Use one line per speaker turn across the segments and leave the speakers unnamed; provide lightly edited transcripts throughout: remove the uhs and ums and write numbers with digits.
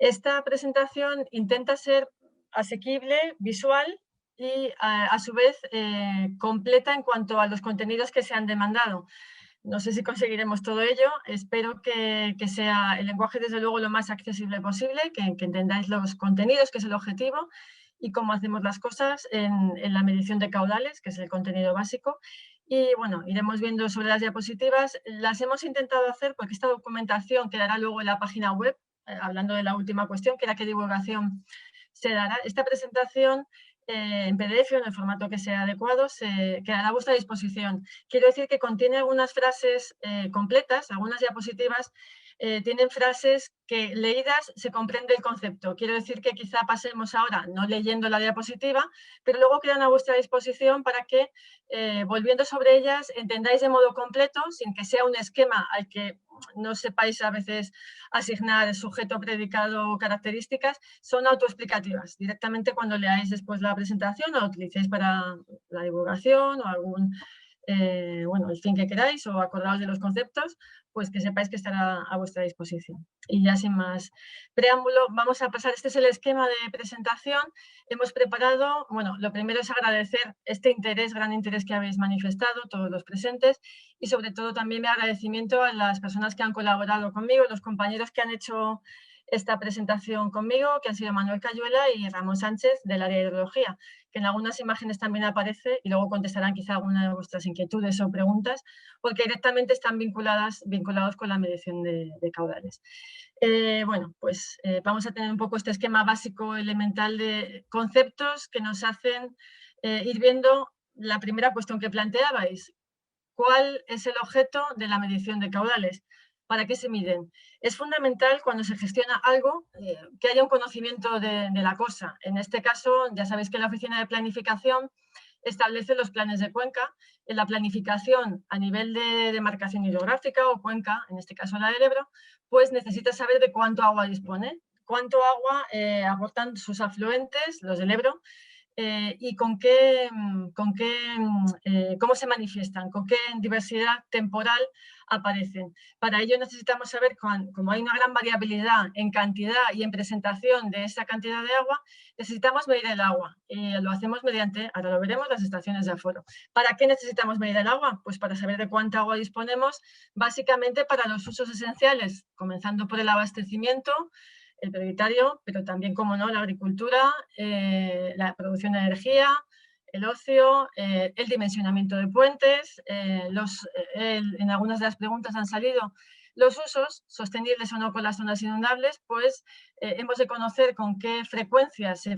Esta presentación intenta ser asequible, visual y, a su vez, completa en cuanto a los contenidos que se han demandado. No sé si conseguiremos todo ello. Espero que sea el lenguaje, desde luego, lo más accesible posible, que entendáis los contenidos, que es el objetivo, y cómo hacemos las cosas en la medición de caudales, que es el contenido básico. Y bueno, iremos viendo sobre las diapositivas. Las hemos intentado hacer porque esta documentación quedará luego en la página web, hablando de la última cuestión, que era qué divulgación se dará. Esta presentación en PDF o en el formato que sea adecuado se quedará a vuestra disposición. Quiero decir que contiene algunas frases completas, algunas diapositivas tienen frases que leídas se comprende el concepto. Quiero decir que quizá pasemos ahora no leyendo la diapositiva, pero luego quedan a vuestra disposición para que, volviendo sobre ellas, entendáis de modo completo, sin que sea un esquema al que no sepáis a veces asignar sujeto, predicado o características, son autoexplicativas. Directamente cuando leáis después la presentación o la utilicéis para la divulgación o algún, bueno, el fin que queráis o acordaos de los conceptos, pues que sepáis que estará a vuestra disposición. Y ya sin más preámbulo, vamos a pasar. Este es el esquema de presentación. Hemos preparado, bueno, lo primero es agradecer este interés, gran interés que habéis manifestado todos los presentes, y sobre todo también mi agradecimiento a las personas que han colaborado conmigo, los compañeros que han hecho esta presentación conmigo, que han sido Manuel Cayuela y Ramón Sánchez, del área de hidrología, que en algunas imágenes también aparece, y luego contestarán quizá alguna de vuestras inquietudes o preguntas, porque directamente están vinculados con la medición de caudales. Bueno, pues vamos a tener un poco este esquema básico elemental de conceptos que nos hacen ir viendo la primera cuestión que planteabais. ¿Cuál es el objeto de la medición de caudales? ¿Para qué se miden? Es fundamental cuando se gestiona algo que haya un conocimiento de la cosa. En este caso, ya sabéis que la Oficina de Planificación establece los planes de cuenca. En la planificación a nivel de demarcación hidrográfica o cuenca, en este caso la del Ebro, pues necesita saber de cuánto agua dispone, cuánto agua aportan sus afluentes, los del Ebro, y cómo se manifiestan, con qué diversidad temporal aparecen. Para ello necesitamos saber, como hay una gran variabilidad en cantidad y en presentación de esa cantidad de agua, necesitamos medir el agua. Lo hacemos mediante, ahora lo veremos, las estaciones de aforo. ¿Para qué necesitamos medir el agua? Pues para saber de cuánta agua disponemos, básicamente para los usos esenciales, comenzando por el abastecimiento, el prioritario, pero también, como no, la agricultura, la producción de energía, el ocio, el dimensionamiento de puentes, en algunas de las preguntas han salido los usos, sostenibles o no con las zonas inundables, pues hemos de conocer con qué frecuencia se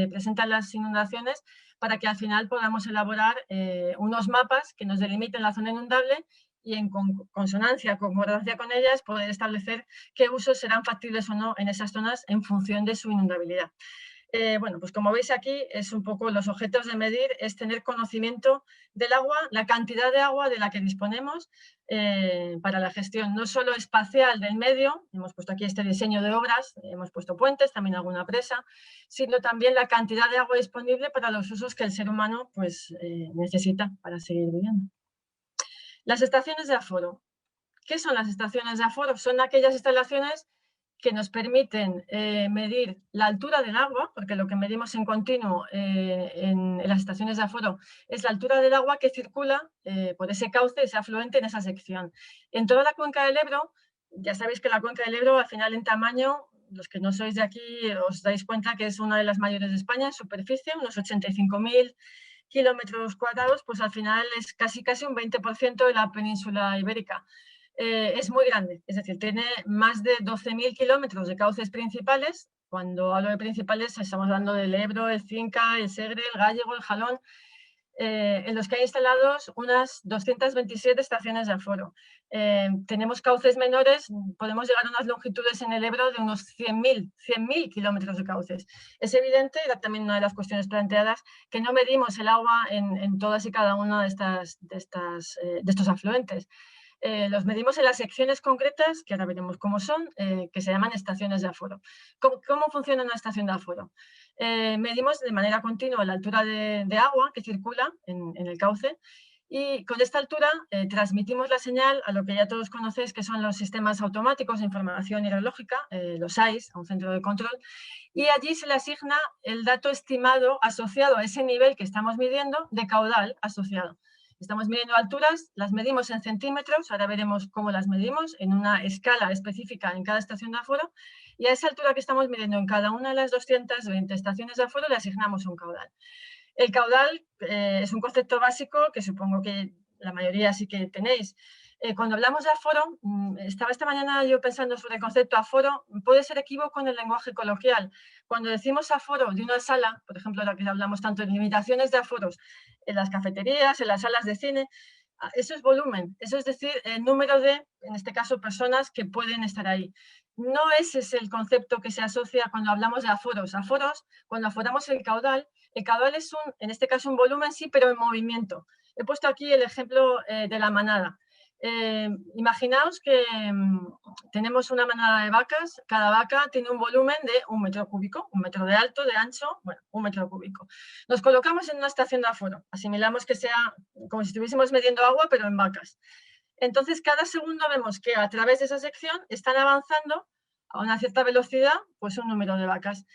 presentan las inundaciones para que al final podamos elaborar unos mapas que nos delimiten la zona inundable y en consonancia, concordancia con ellas, poder establecer qué usos serán factibles o no en esas zonas en función de su inundabilidad. Bueno, pues como veis aquí, es un poco los objetos de medir, es tener conocimiento del agua, la cantidad de agua de la que disponemos para la gestión no solo espacial del medio, hemos puesto aquí este diseño de obras, hemos puesto puentes, también alguna presa, sino también la cantidad de agua disponible para los usos que el ser humano pues, necesita para seguir viviendo. Las estaciones de aforo. ¿Qué son las estaciones de aforo? Son aquellas instalaciones que nos permiten medir la altura del agua, porque lo que medimos en continuo en las estaciones de aforo es la altura del agua que circula por ese cauce, ese afluente en esa sección. En toda la cuenca del Ebro, ya sabéis que la cuenca del Ebro, al final en tamaño, los que no sois de aquí os dais cuenta que es una de las mayores de España en superficie, unos 85.000 kilómetros cuadrados, pues al final es casi un 20% de la península ibérica. Es muy grande, es decir, tiene más de 12.000 kilómetros de cauces principales. Cuando hablo de principales estamos hablando del Ebro, el Cinca, el Segre, el Gállego, el Jalón, en los que hay instalados unas 227 estaciones de aforo. Tenemos cauces menores, podemos llegar a unas longitudes en el Ebro de unos 100.000 kilómetros de cauces. Es evidente, era también una de las cuestiones planteadas, que no medimos el agua en todas y cada una de estos afluentes. Los medimos en las secciones concretas, que ahora veremos cómo son, que se llaman estaciones de aforo. ¿Cómo funciona una estación de aforo? Medimos de manera continua la altura de agua que circula en el cauce Y con esta altura transmitimos la señal a lo que ya todos conocéis, que son los sistemas automáticos de información hidrológica, los AIS, a un centro de control, y allí se le asigna el dato estimado asociado a ese nivel que estamos midiendo de caudal asociado. Estamos midiendo alturas, las medimos en centímetros, ahora veremos cómo las medimos, en una escala específica en cada estación de aforo, y a esa altura que estamos midiendo en cada una de las 220 estaciones de aforo le asignamos un caudal. El caudal es un concepto básico que supongo que la mayoría sí que tenéis. Cuando hablamos de aforo, estaba esta mañana yo pensando sobre el concepto aforo, puede ser equívoco en el lenguaje coloquial. Cuando decimos aforo de una sala, por ejemplo, la que hablamos tanto de limitaciones de aforos en las cafeterías, en las salas de cine, eso es volumen, eso es decir, el número de, en este caso, personas que pueden estar ahí. No ese es el concepto que se asocia cuando hablamos de aforos. Aforos, cuando aforamos el caudal es, en este caso, un volumen, sí, pero en movimiento. He puesto aquí el ejemplo de la manada. Imaginaos que tenemos una manada de vacas, cada vaca tiene un volumen de 1 metro cúbico, 1 metro de alto, de ancho, bueno, 1 metro cúbico. Nos colocamos en una estación de aforo, asimilamos que sea como si estuviésemos midiendo agua, pero en vacas. Entonces, cada segundo vemos que a través de esa sección están avanzando a una cierta velocidad, pues un número de vacas.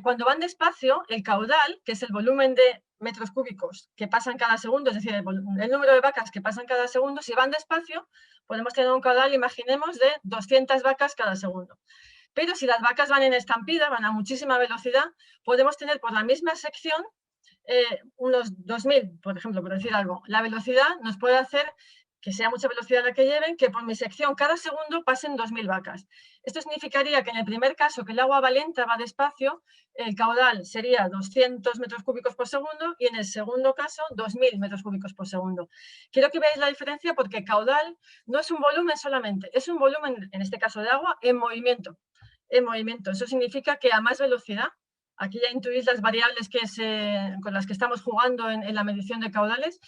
Cuando van despacio, el caudal, que es el volumen de metros cúbicos que pasan cada segundo, es decir, el número de vacas que pasan cada segundo, si van despacio, podemos tener un caudal, imaginemos, de 200 vacas cada segundo. Pero si las vacas van en estampida, van a muchísima velocidad, podemos tener por la misma sección unos 2000, por ejemplo, por decir algo. La velocidad nos puede hacer que sea mucha velocidad la que lleven, que por mi sección cada segundo pasen 2000 vacas. Esto significaría que en el primer caso, que el agua va lenta, va despacio, el caudal sería 200 metros cúbicos por segundo y en el segundo caso 2000 metros cúbicos por segundo. Quiero que veáis la diferencia porque caudal no es un volumen solamente, es un volumen, en este caso de agua, en movimiento. En movimiento. Eso significa que a más velocidad, aquí ya intuís las variables con las que estamos jugando en la medición de caudales,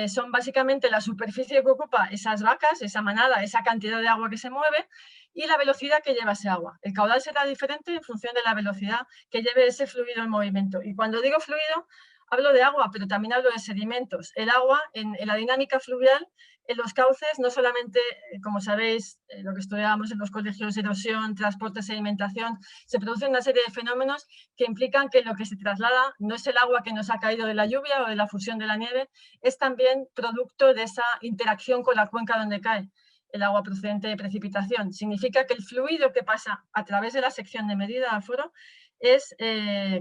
son básicamente la superficie que ocupa esas vacas, esa manada, esa cantidad de agua que se mueve y la velocidad que lleva ese agua. El caudal será diferente en función de la velocidad que lleve ese fluido en movimiento. Y cuando digo fluido, hablo de agua, pero también hablo de sedimentos. El agua, en la dinámica fluvial, en los cauces, no solamente, como sabéis, lo que estudiábamos en los colegios, erosión, transporte, sedimentación, se producen una serie de fenómenos que implican que lo que se traslada no es el agua que nos ha caído de la lluvia o de la fusión de la nieve, es también producto de esa interacción con la cuenca donde cae el agua procedente de precipitación. Significa que el fluido que pasa a través de la sección de medida de aforo es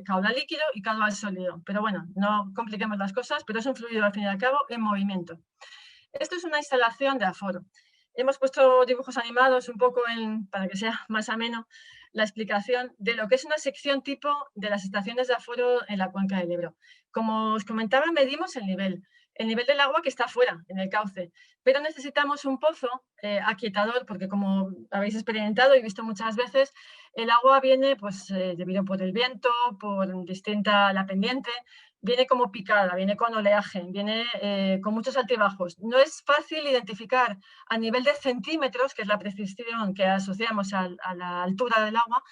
caudal líquido y caudal sólido. Pero bueno, no compliquemos las cosas, pero es un fluido al fin y al cabo en movimiento. Esto es una instalación de aforo. Hemos puesto dibujos animados un poco para que sea más ameno la explicación de lo que es una sección tipo de las estaciones de aforo en la cuenca del Ebro. Como os comentaba, medimos el nivel del agua que está fuera, en el cauce, pero necesitamos un pozo aquietador, porque como habéis experimentado y visto muchas veces, el agua viene pues, debido por el viento, por distinta la pendiente, viene como picada, viene con oleaje, viene con muchos altibajos. No es fácil identificar a nivel de centímetros, que es la precisión que asociamos a la altura del agua,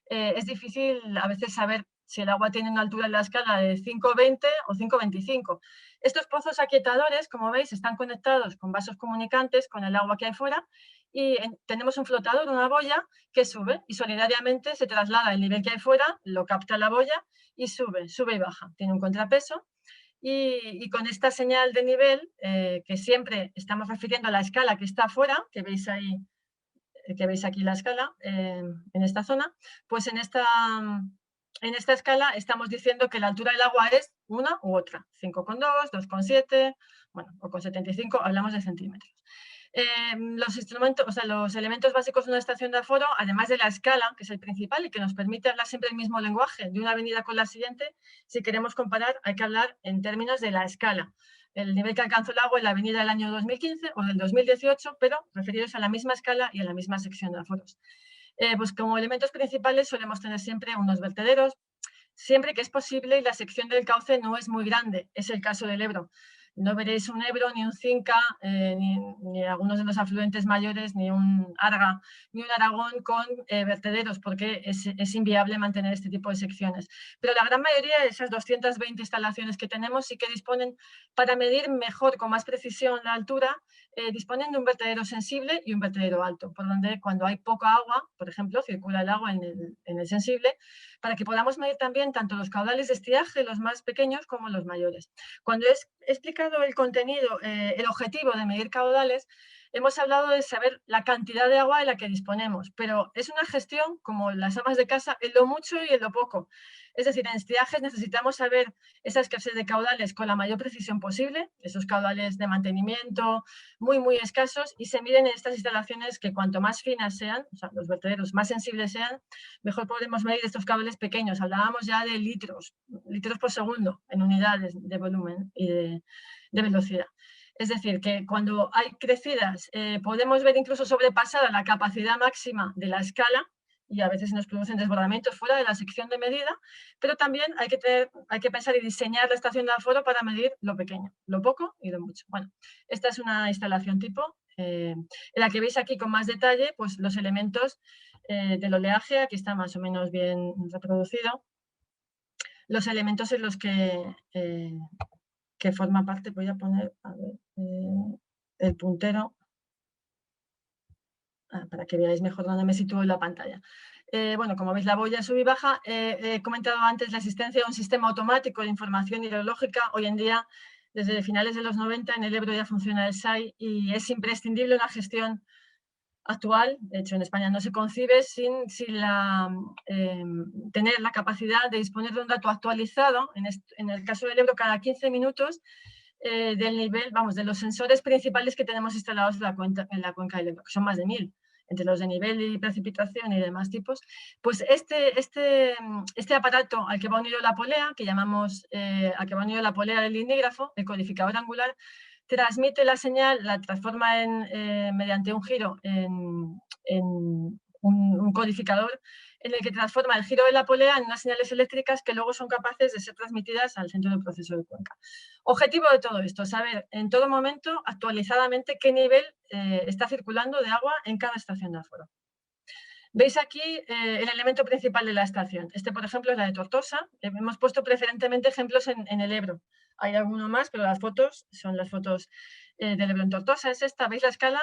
es difícil a veces saber si el agua tiene una altura en la escala de 5,20 o 5,25. Estos pozos aquietadores, como veis, están conectados con vasos comunicantes con el agua que hay fuera y tenemos un flotador, una boya, que sube y solidariamente se traslada el nivel que hay fuera, lo capta la boya y sube y baja. Tiene un contrapeso y con esta señal de nivel, que siempre estamos refiriendo a la escala que está afuera, que veis ahí, que veis aquí la escala, en esta zona, pues en esta escala estamos diciendo que la altura del agua es una u otra, 5,2, 2,7, bueno, o con 75, hablamos de centímetros. Los instrumentos, o sea, los elementos básicos de una estación de aforo, además de la escala, que es el principal y que nos permite hablar siempre el mismo lenguaje de una avenida con la siguiente, si queremos comparar hay que hablar en términos de la escala. El nivel que alcanzó el agua en la avenida del año 2015 o del 2018, pero referidos a la misma escala y a la misma sección de aforos. Pues como elementos principales solemos tener siempre unos vertederos, siempre que es posible y la sección del cauce no es muy grande, es el caso del Ebro. No veréis un Ebro, ni un Cinca, ni algunos de los afluentes mayores, ni un Arga, ni un Aragón con vertederos, porque es inviable mantener este tipo de secciones. Pero la gran mayoría de esas 220 instalaciones que tenemos sí que disponen, para medir mejor, con más precisión la altura, disponen de un vertedero sensible y un vertedero alto, por donde cuando hay poca agua, por ejemplo, circula el agua en el sensible, para que podamos medir también tanto los caudales de estiaje, los más pequeños, como los mayores. Cuando he explicado el contenido, el objetivo de medir caudales, hemos hablado de saber la cantidad de agua de la que disponemos, pero es una gestión, como las amas de casa, en lo mucho y en lo poco. Es decir, en estiajes necesitamos saber esa escasez de caudales con la mayor precisión posible, esos caudales de mantenimiento muy escasos, y se miden en estas instalaciones que cuanto más finas sean, o sea, los vertederos más sensibles sean, mejor podemos medir estos caudales pequeños. Hablábamos ya de litros por segundo en unidades de volumen y de velocidad. Es decir, que cuando hay crecidas podemos ver incluso sobrepasada la capacidad máxima de la escala, y a veces se nos producen desbordamientos fuera de la sección de medida, pero también hay que pensar y diseñar la estación de aforo para medir lo pequeño, lo poco y lo mucho. Bueno, esta es una instalación tipo, en la que veis aquí con más detalle pues, los elementos del oleaje, aquí está más o menos bien reproducido, los elementos en los que forma parte. Voy a poner a ver, el puntero para que veáis mejor dónde me sitúo en la pantalla. Bueno, como veis, la boya sube y baja. He comentado antes la existencia de un sistema automático de información hidrológica. Hoy en día, desde finales de los 90, en el Ebro ya funciona el SAI y es imprescindible una gestión actual. De hecho, en España no se concibe sin tener la capacidad de disponer de un dato actualizado, en el caso del Ebro, cada 15 minutos, del nivel, vamos, de los sensores principales que tenemos instalados en la cuenca del Ebro, que son más de 1000, entre los de nivel y precipitación y demás tipos. Pues este aparato al que va unido la polea, que llamamos, al que va unido la polea del lindígrafo, el codificador angular, transmite la señal, la transforma mediante un giro en un codificador en el que transforma el giro de la polea en unas señales eléctricas que luego son capaces de ser transmitidas al centro del proceso de cuenca. Objetivo de todo esto, saber en todo momento, actualizadamente, qué nivel está circulando de agua en cada estación de aforo. Veis aquí el elemento principal de la estación. Este, por ejemplo, es la de Tortosa. Hemos puesto preferentemente ejemplos en el Ebro. Hay alguno más, pero las fotos son las fotos del Ebro en Tortosa. Es esta, ¿veis la escala?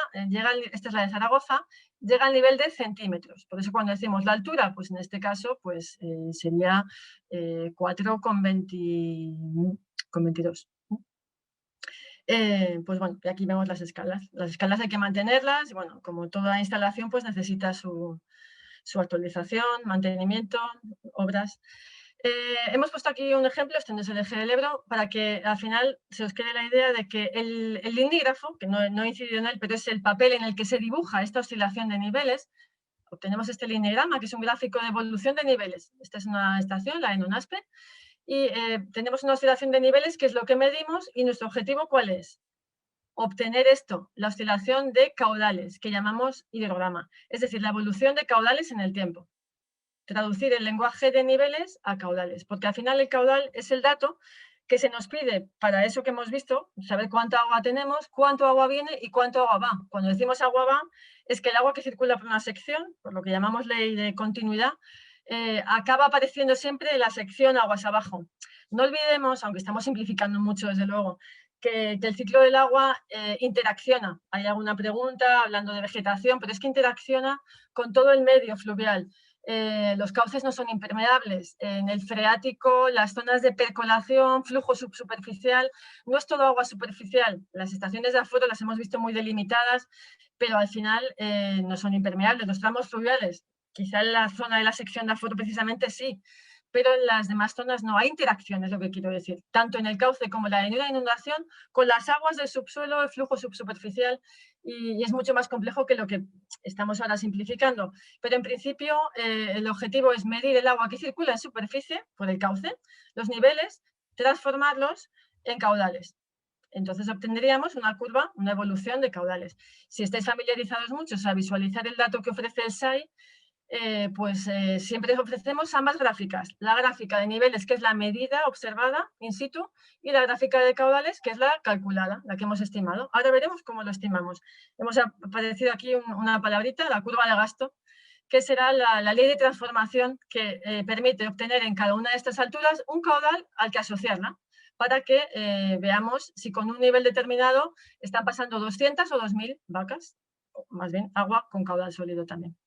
Esta es la de Zaragoza. Llega al nivel de centímetros. Por eso cuando decimos la altura, pues en este caso pues, sería 4,22. Pues bueno, aquí vemos las escalas. Las escalas hay que mantenerlas. Y bueno, como toda instalación, pues necesita su actualización, mantenimiento, obras. Hemos puesto aquí un ejemplo, este no es el eje del Ebro, para que al final se os quede la idea de que el lindígrafo, que no he incidido en él, pero es el papel en el que se dibuja esta oscilación de niveles. Obtenemos este lineograma, que es un gráfico de evolución de niveles. Esta es una estación, la de Nonaspe, y tenemos una oscilación de niveles, que es lo que medimos, y nuestro objetivo, ¿cuál es? Obtener esto, la oscilación de caudales, que llamamos hidrograma, es decir, la evolución de caudales en el tiempo. Traducir el lenguaje de niveles a caudales, porque al final el caudal es el dato que se nos pide para eso que hemos visto, saber cuánta agua tenemos, cuánto agua viene y cuánto agua va. Cuando decimos agua va, es que el agua que circula por una sección, por lo que llamamos ley de continuidad, acaba apareciendo siempre en la sección aguas abajo. No olvidemos, aunque estamos simplificando mucho, desde luego, que el ciclo del agua interacciona. Hay alguna pregunta hablando de vegetación, pero es que interacciona con todo el medio fluvial. Los cauces no son impermeables. En el freático, las zonas de percolación, flujo subsuperficial, no es todo agua superficial. Las estaciones de aforo las hemos visto muy delimitadas, pero al final no son impermeables. Los tramos fluviales, quizá en la zona de la sección de aforo precisamente sí, pero en las demás zonas no hay interacción, es lo que quiero decir, tanto en el cauce como en la inundación, con las aguas del subsuelo, el flujo subsuperficial, y es mucho más complejo que lo que estamos ahora simplificando. Pero en principio el objetivo es medir el agua que circula en superficie por el cauce, los niveles, transformarlos en caudales. Entonces obtendríamos una curva, una evolución de caudales. Si estáis familiarizados muchos a visualizar el dato que ofrece el SAI, siempre ofrecemos ambas gráficas. La gráfica de niveles, que es la medida observada in situ, y la gráfica de caudales, que es la calculada, la que hemos estimado. Ahora veremos cómo lo estimamos. Hemos aparecido aquí una palabrita, la curva de gasto, que será la ley de transformación que permite obtener en cada una de estas alturas un caudal al que asociarla, para que veamos si con un nivel determinado están pasando 200 o 2000 vacas, o más bien agua con caudal sólido también.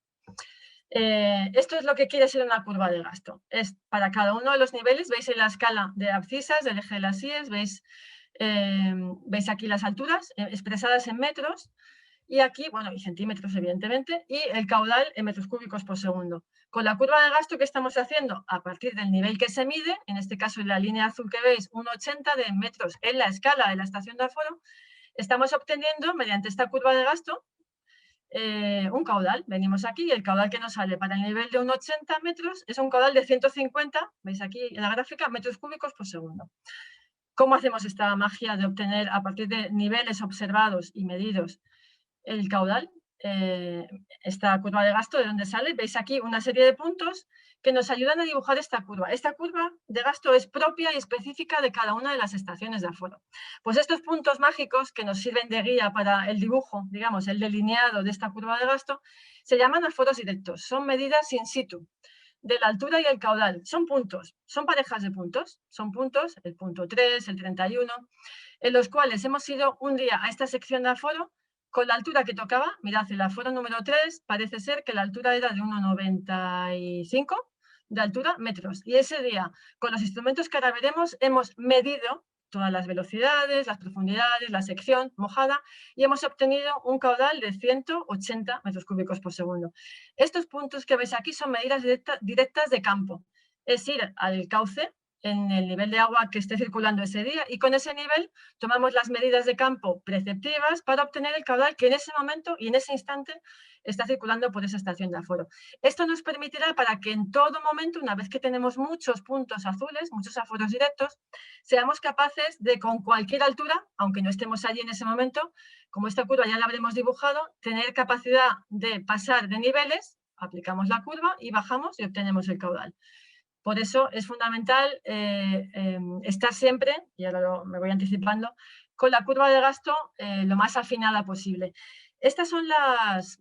Esto es lo que quiere ser una curva de gasto. Es para cada uno de los niveles, veis en la escala de abscisas, del eje de las IES, veis aquí las alturas expresadas en metros, y aquí, bueno, y centímetros, evidentemente, y el caudal en metros cúbicos por segundo. Con la curva de gasto que estamos haciendo, a partir del nivel que se mide, en este caso en la línea azul que veis, 1,80 de metros en la escala de la estación de aforo, estamos obteniendo, mediante esta curva de gasto, un caudal. Venimos aquí y el caudal que nos sale para el nivel de 1,80 metros es un caudal de 150, veis aquí en la gráfica, metros cúbicos por segundo. ¿Cómo hacemos esta magia de obtener a partir de niveles observados y medidos el caudal? Esta curva de gasto, ¿de dónde sale? Veis aquí una serie de puntos que nos ayudan a dibujar esta curva. Esta curva de gasto es propia y específica de cada una de las estaciones de aforo. Pues estos puntos mágicos que nos sirven de guía para el dibujo, digamos, el delineado de esta curva de gasto, se llaman aforos directos. Son medidas in situ de la altura y el caudal. Son puntos, son parejas de puntos. Son puntos, el punto 3, el 31, en los cuales hemos ido un día a esta sección de aforo con la altura que tocaba. Mirad, el aforo número 3 parece ser que la altura era de 1,95 de altura metros. Y ese día, con los instrumentos que ahora veremos, hemos medido todas las velocidades, las profundidades, la sección mojada, y hemos obtenido un caudal de 180 metros cúbicos por segundo. Estos puntos que veis aquí son medidas directas de campo. Es ir al cauce en el nivel de agua que esté circulando ese día, y con ese nivel tomamos las medidas de campo preceptivas para obtener el caudal que en ese momento y en ese instante está circulando por esa estación de aforo. Esto nos permitirá para que en todo momento, una vez que tenemos muchos puntos azules, muchos aforos directos, seamos capaces de, con cualquier altura, aunque no estemos allí en ese momento, como esta curva ya la habremos dibujado, tener capacidad de pasar de niveles, aplicamos la curva y bajamos y obtenemos el caudal. Por eso es fundamental estar siempre, y ahora me voy anticipando, con la curva de gasto lo más afinada posible. Estas son las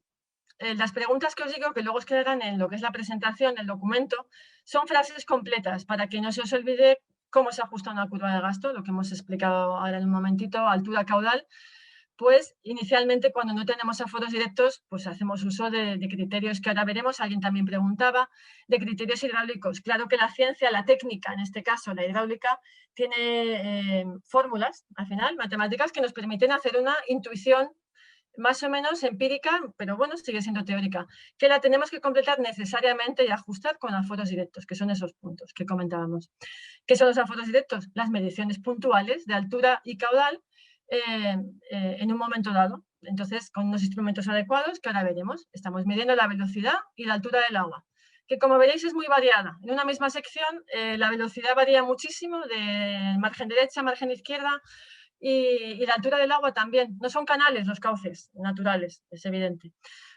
preguntas que os digo, que luego os quedarán en lo que es la presentación, el documento. Son frases completas para que no se os olvide cómo se ajusta una curva de gasto, lo que hemos explicado ahora en un momentito, altura caudal. Pues inicialmente, cuando no tenemos aforos directos, pues hacemos uso de criterios que ahora veremos. Alguien también preguntaba de criterios hidráulicos. Claro que la ciencia, la técnica, en este caso la hidráulica, tiene fórmulas, al final, matemáticas, que nos permiten hacer una intuición más o menos empírica, pero bueno, sigue siendo teórica, que la tenemos que completar necesariamente y ajustar con aforos directos, que son esos puntos que comentábamos. ¿Qué son los aforos directos? Las mediciones puntuales de altura y caudal en un momento dado. Entonces, con unos instrumentos adecuados, que ahora veremos, estamos midiendo la velocidad y la altura del agua, que como veréis es muy variada. En una misma sección la velocidad varía muchísimo de margen derecha a margen izquierda, y la altura del agua también. No son canales los cauces naturales, es evidente.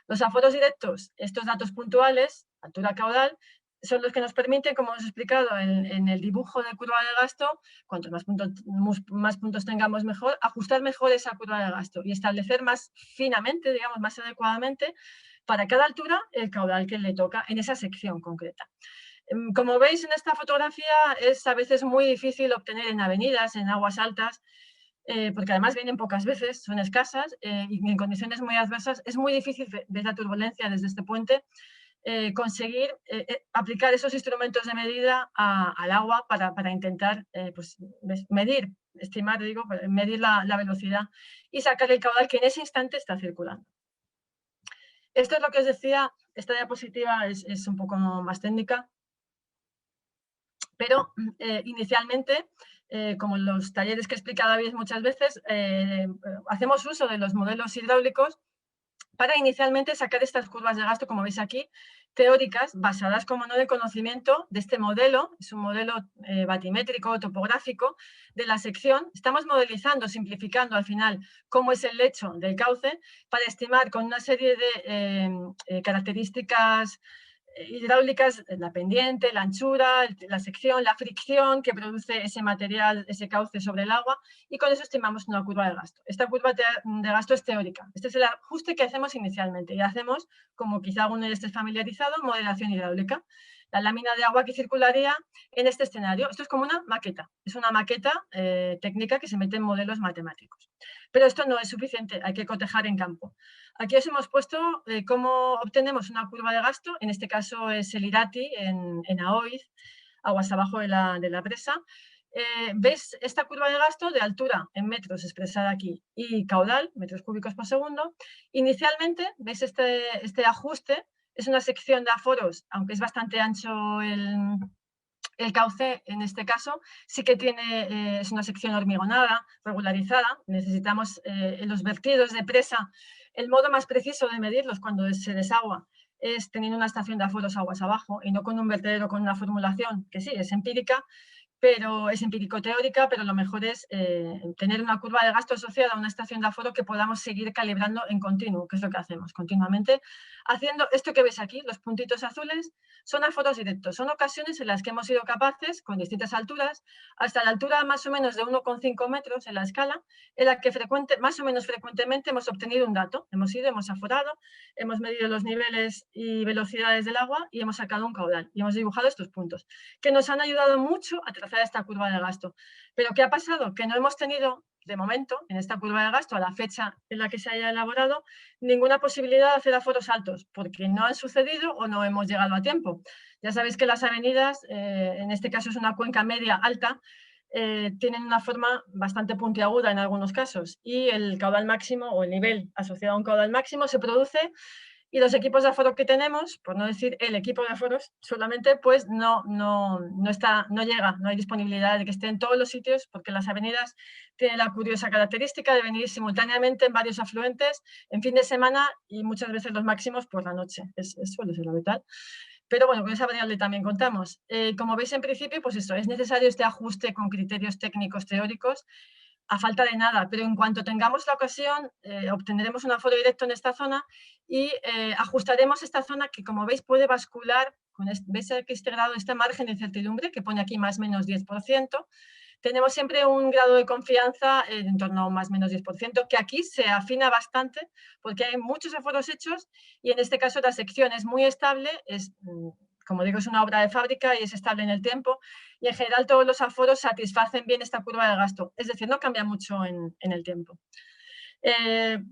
Los aforos directos, estos datos puntuales, altura caudal, son los que nos permiten, como os he explicado en el dibujo de curva de gasto, cuantos más puntos tengamos mejor, ajustar mejor esa curva de gasto y establecer más finamente, digamos, más adecuadamente, para cada altura el caudal que le toca en esa sección concreta. Como veis en esta fotografía, es a veces muy difícil obtener en avenidas, en aguas altas, porque además vienen pocas veces, son escasas y en condiciones muy adversas. Es muy difícil ver la turbulencia desde este puente, conseguir aplicar esos instrumentos de medida al agua para intentar pues, medir, estimar, digo, medir la velocidad y sacar el caudal que en ese instante está circulando. Esto es lo que os decía. Esta diapositiva es un poco más técnica, pero inicialmente, como en los talleres que he explicado David muchas veces, hacemos uso de los modelos hidráulicos para inicialmente sacar estas curvas de gasto, como veis aquí, teóricas, basadas, como no, en el conocimiento de este modelo. Es un modelo batimétrico, topográfico, de la sección. Estamos modelizando, simplificando al final cómo es el lecho del cauce, para estimar con una serie de características hidráulicas, la pendiente, la anchura, la sección, la fricción que produce ese material, ese cauce sobre el agua, y con eso estimamos una curva de gasto. Esta curva de gasto es teórica. Este es el ajuste que hacemos inicialmente y hacemos, como quizá alguno esté familiarizado, modelación hidráulica. La lámina de agua que circularía en este escenario. Esto es como una maqueta. Es una maqueta técnica que se mete en modelos matemáticos. Pero esto no es suficiente, hay que cotejar en campo. Aquí os hemos puesto cómo obtenemos una curva de gasto, en este caso es el Irati en Aoiz, aguas abajo de la presa. ¿Ves esta curva de gasto de altura en metros expresada aquí y caudal, metros cúbicos por segundo? Inicialmente, ¿veis este ajuste? Es una sección de aforos, aunque es bastante ancho el cauce, en este caso, sí que tiene, es una sección hormigonada, regularizada. Necesitamos en los vertidos de presa, el modo más preciso de medirlos cuando se desagua es teniendo una estación de aforos aguas abajo y no con un vertedero con una formulación que sí, es empírica, pero es empírico-teórica, pero lo mejor es tener una curva de gasto asociada a una estación de aforo que podamos seguir calibrando en continuo, que es lo que hacemos continuamente. Haciendo esto que ves aquí, los puntitos azules, son aforos directos. Son ocasiones en las que hemos sido capaces, con distintas alturas, hasta la altura más o menos de 1,5 metros en la escala, en la que más o menos frecuentemente hemos obtenido un dato. Hemos aforado, hemos medido los niveles y velocidades del agua y hemos sacado un caudal. Y hemos dibujado estos puntos, que nos han ayudado mucho a trazar esta curva de gasto. Pero ¿qué ha pasado? Que no hemos tenido, de momento, en esta curva de gasto, a la fecha en la que se haya elaborado, ninguna posibilidad de hacer aforos altos, porque no han sucedido o no hemos llegado a tiempo. Ya sabéis que las avenidas, en este caso es una cuenca media alta, tienen una forma bastante puntiaguda en algunos casos y el caudal máximo o el nivel asociado a un caudal máximo se produce y los equipos de aforo que tenemos, por no decir el equipo de aforos, solamente pues no llega, no hay disponibilidad de que esté en todos los sitios, porque las avenidas tienen la curiosa característica de venir simultáneamente en varios afluentes en fin de semana y muchas veces los máximos por la noche. Suele ser lo habitual. Pero bueno, con esa variable también contamos. Como veis en principio, pues eso, es necesario este ajuste con criterios técnicos teóricos a falta de nada, pero en cuanto tengamos la ocasión, obtendremos un aforo directo en esta zona y ajustaremos esta zona que, como veis, puede bascular, ¿veis aquí este grado, este margen de incertidumbre que pone aquí más o menos 10%? Tenemos siempre un grado de confianza en torno a un más o menos 10%, que aquí se afina bastante porque hay muchos aforos hechos y en este caso la sección es muy estable, como digo, es una obra de fábrica y es estable en el tiempo y en general todos los aforos satisfacen bien esta curva de gasto, es decir, no cambia mucho en el tiempo.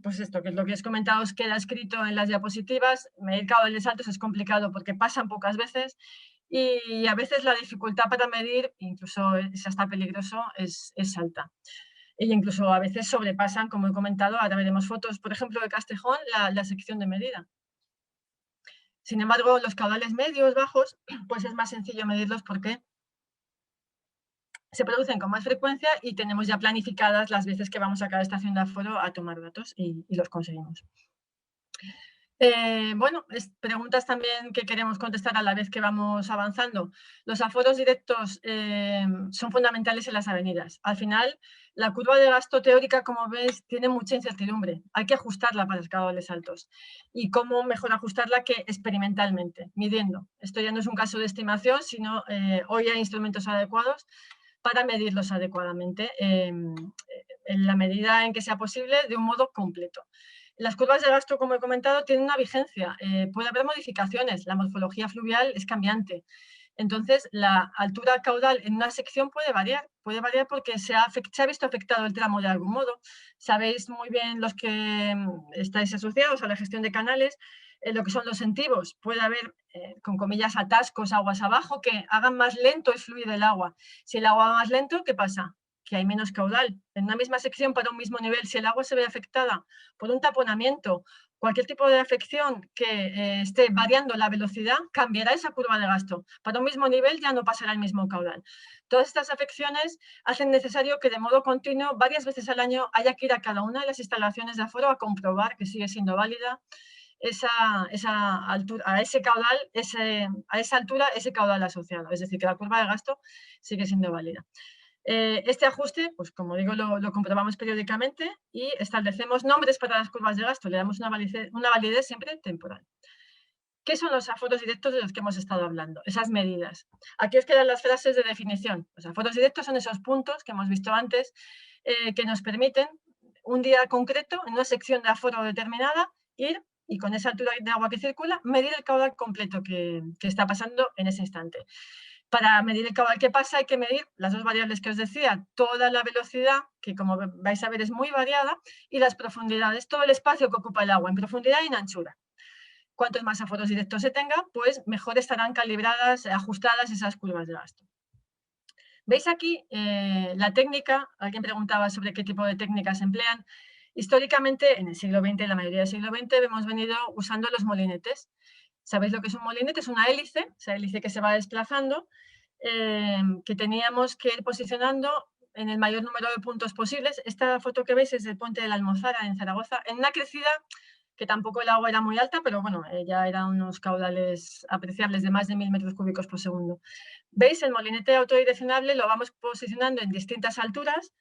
Pues esto, que es lo que os comentado, os queda escrito en las diapositivas. Medir caudales altos es complicado porque pasan pocas veces y a veces la dificultad para medir, incluso es hasta peligroso, es alta. E incluso a veces sobrepasan, como he comentado, ahora veremos fotos, por ejemplo, de Castejón, la sección de medida. Sin embargo, los caudales medios, bajos, pues es más sencillo medirlos porque se producen con más frecuencia y tenemos ya planificadas las veces que vamos a cada estación de aforo a tomar datos y los conseguimos. Bueno, preguntas también que queremos contestar a la vez que vamos avanzando. Los aforos directos son fundamentales en las avenidas. Al final, la curva de gasto teórica, como veis, tiene mucha incertidumbre. Hay que ajustarla para los caudales altos. ¿Y cómo mejor ajustarla que experimentalmente, midiendo? Esto ya no es un caso de estimación, sino hoy hay instrumentos adecuados para medirlos adecuadamente en la medida en que sea posible de un modo completo. Las curvas de gasto, como he comentado, tienen una vigencia. Puede haber modificaciones. La morfología fluvial es cambiante. Entonces, la altura caudal en una sección puede variar porque se ha visto afectado el tramo de algún modo. Sabéis muy bien los que estáis asociados a la gestión de canales, lo que son los sentivos. Puede haber, con comillas, atascos aguas abajo que hagan más lento el fluir del agua. Si el agua va más lento, ¿qué pasa? Que hay menos caudal. En una misma sección para un mismo nivel, si el agua se ve afectada por un taponamiento, cualquier tipo de afección que esté variando la velocidad, cambiará esa curva de gasto. Para un mismo nivel ya no pasará el mismo caudal. Todas estas afecciones hacen necesario que de modo continuo, varias veces al año, haya que ir a cada una de las instalaciones de aforo a comprobar que sigue siendo válida esa altura, a ese caudal, a esa altura, ese caudal asociado. Es decir, que la curva de gasto sigue siendo válida. Este ajuste, pues como digo, lo comprobamos periódicamente y establecemos nombres para las curvas de gasto. Le damos una validez siempre temporal. ¿Qué son los aforos directos de los que hemos estado hablando? Esas medidas. Aquí os quedan las frases de definición. Los aforos directos son esos puntos que hemos visto antes que nos permiten un día concreto, en una sección de aforo determinada, ir y con esa altura de agua que circula, medir el caudal completo que está pasando en ese instante. Para medir el caudal que pasa hay que medir las dos variables que os decía, toda la velocidad, que como vais a ver es muy variada, y las profundidades, todo el espacio que ocupa el agua en profundidad y en anchura. Cuantos más aforos directos se tenga, pues mejor estarán calibradas, ajustadas esas curvas de gasto. ¿Veis aquí la técnica? Alguien preguntaba sobre qué tipo de técnicas se emplean. Históricamente, en el siglo XX, en la mayoría del siglo XX, hemos venido usando los molinetes. ¿Sabéis lo que es un molinete? Es una hélice, esa hélice que se va desplazando, que teníamos que ir posicionando en el mayor número de puntos posibles. Esta foto que veis es del puente de la Almozara en Zaragoza, en una crecida que tampoco el agua era muy alta, pero bueno, ya eran unos caudales apreciables de más de 1000 metros cúbicos por segundo. ¿Veis? El molinete autodireccionable lo vamos posicionando en distintas alturas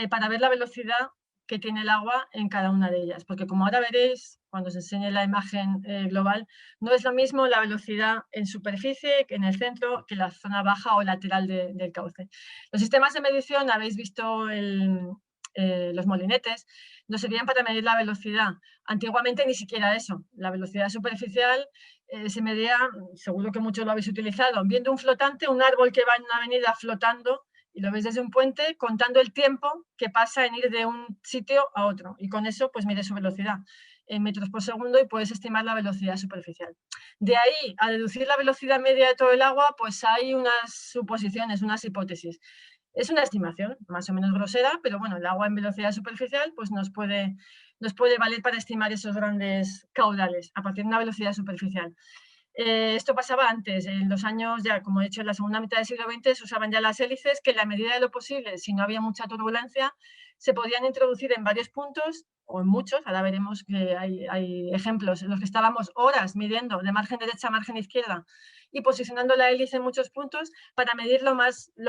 para ver la velocidad que tiene el agua en cada una de ellas, porque como ahora veréis, cuando os enseñe la imagen global, no es lo mismo la velocidad en superficie, que en el centro, que la zona baja o lateral del cauce. Los sistemas de medición, habéis visto los molinetes, nos servían para medir la velocidad. Antiguamente ni siquiera eso. La velocidad superficial se medía, seguro que muchos lo habéis utilizado, viendo un flotante, un árbol que va en una avenida flotando y lo ves desde un puente, contando el tiempo que pasa en ir de un sitio a otro. Y con eso, pues mide su velocidad en metros por segundo y puedes estimar la velocidad superficial. De ahí a deducir la velocidad media de todo el agua, pues hay unas suposiciones, unas hipótesis. Es una estimación más o menos grosera, pero bueno, el agua en velocidad superficial pues nos puede valer para estimar esos grandes caudales a partir de una velocidad superficial. Esto pasaba antes, en los años, ya como he dicho, en la segunda mitad del siglo XX se usaban ya las hélices que en la medida de lo posible, si no había mucha turbulencia, se podían introducir en varios puntos o en muchos, ahora veremos que hay ejemplos en los que estábamos horas midiendo de margen derecha a margen izquierda y posicionando la hélice en muchos puntos para medir lo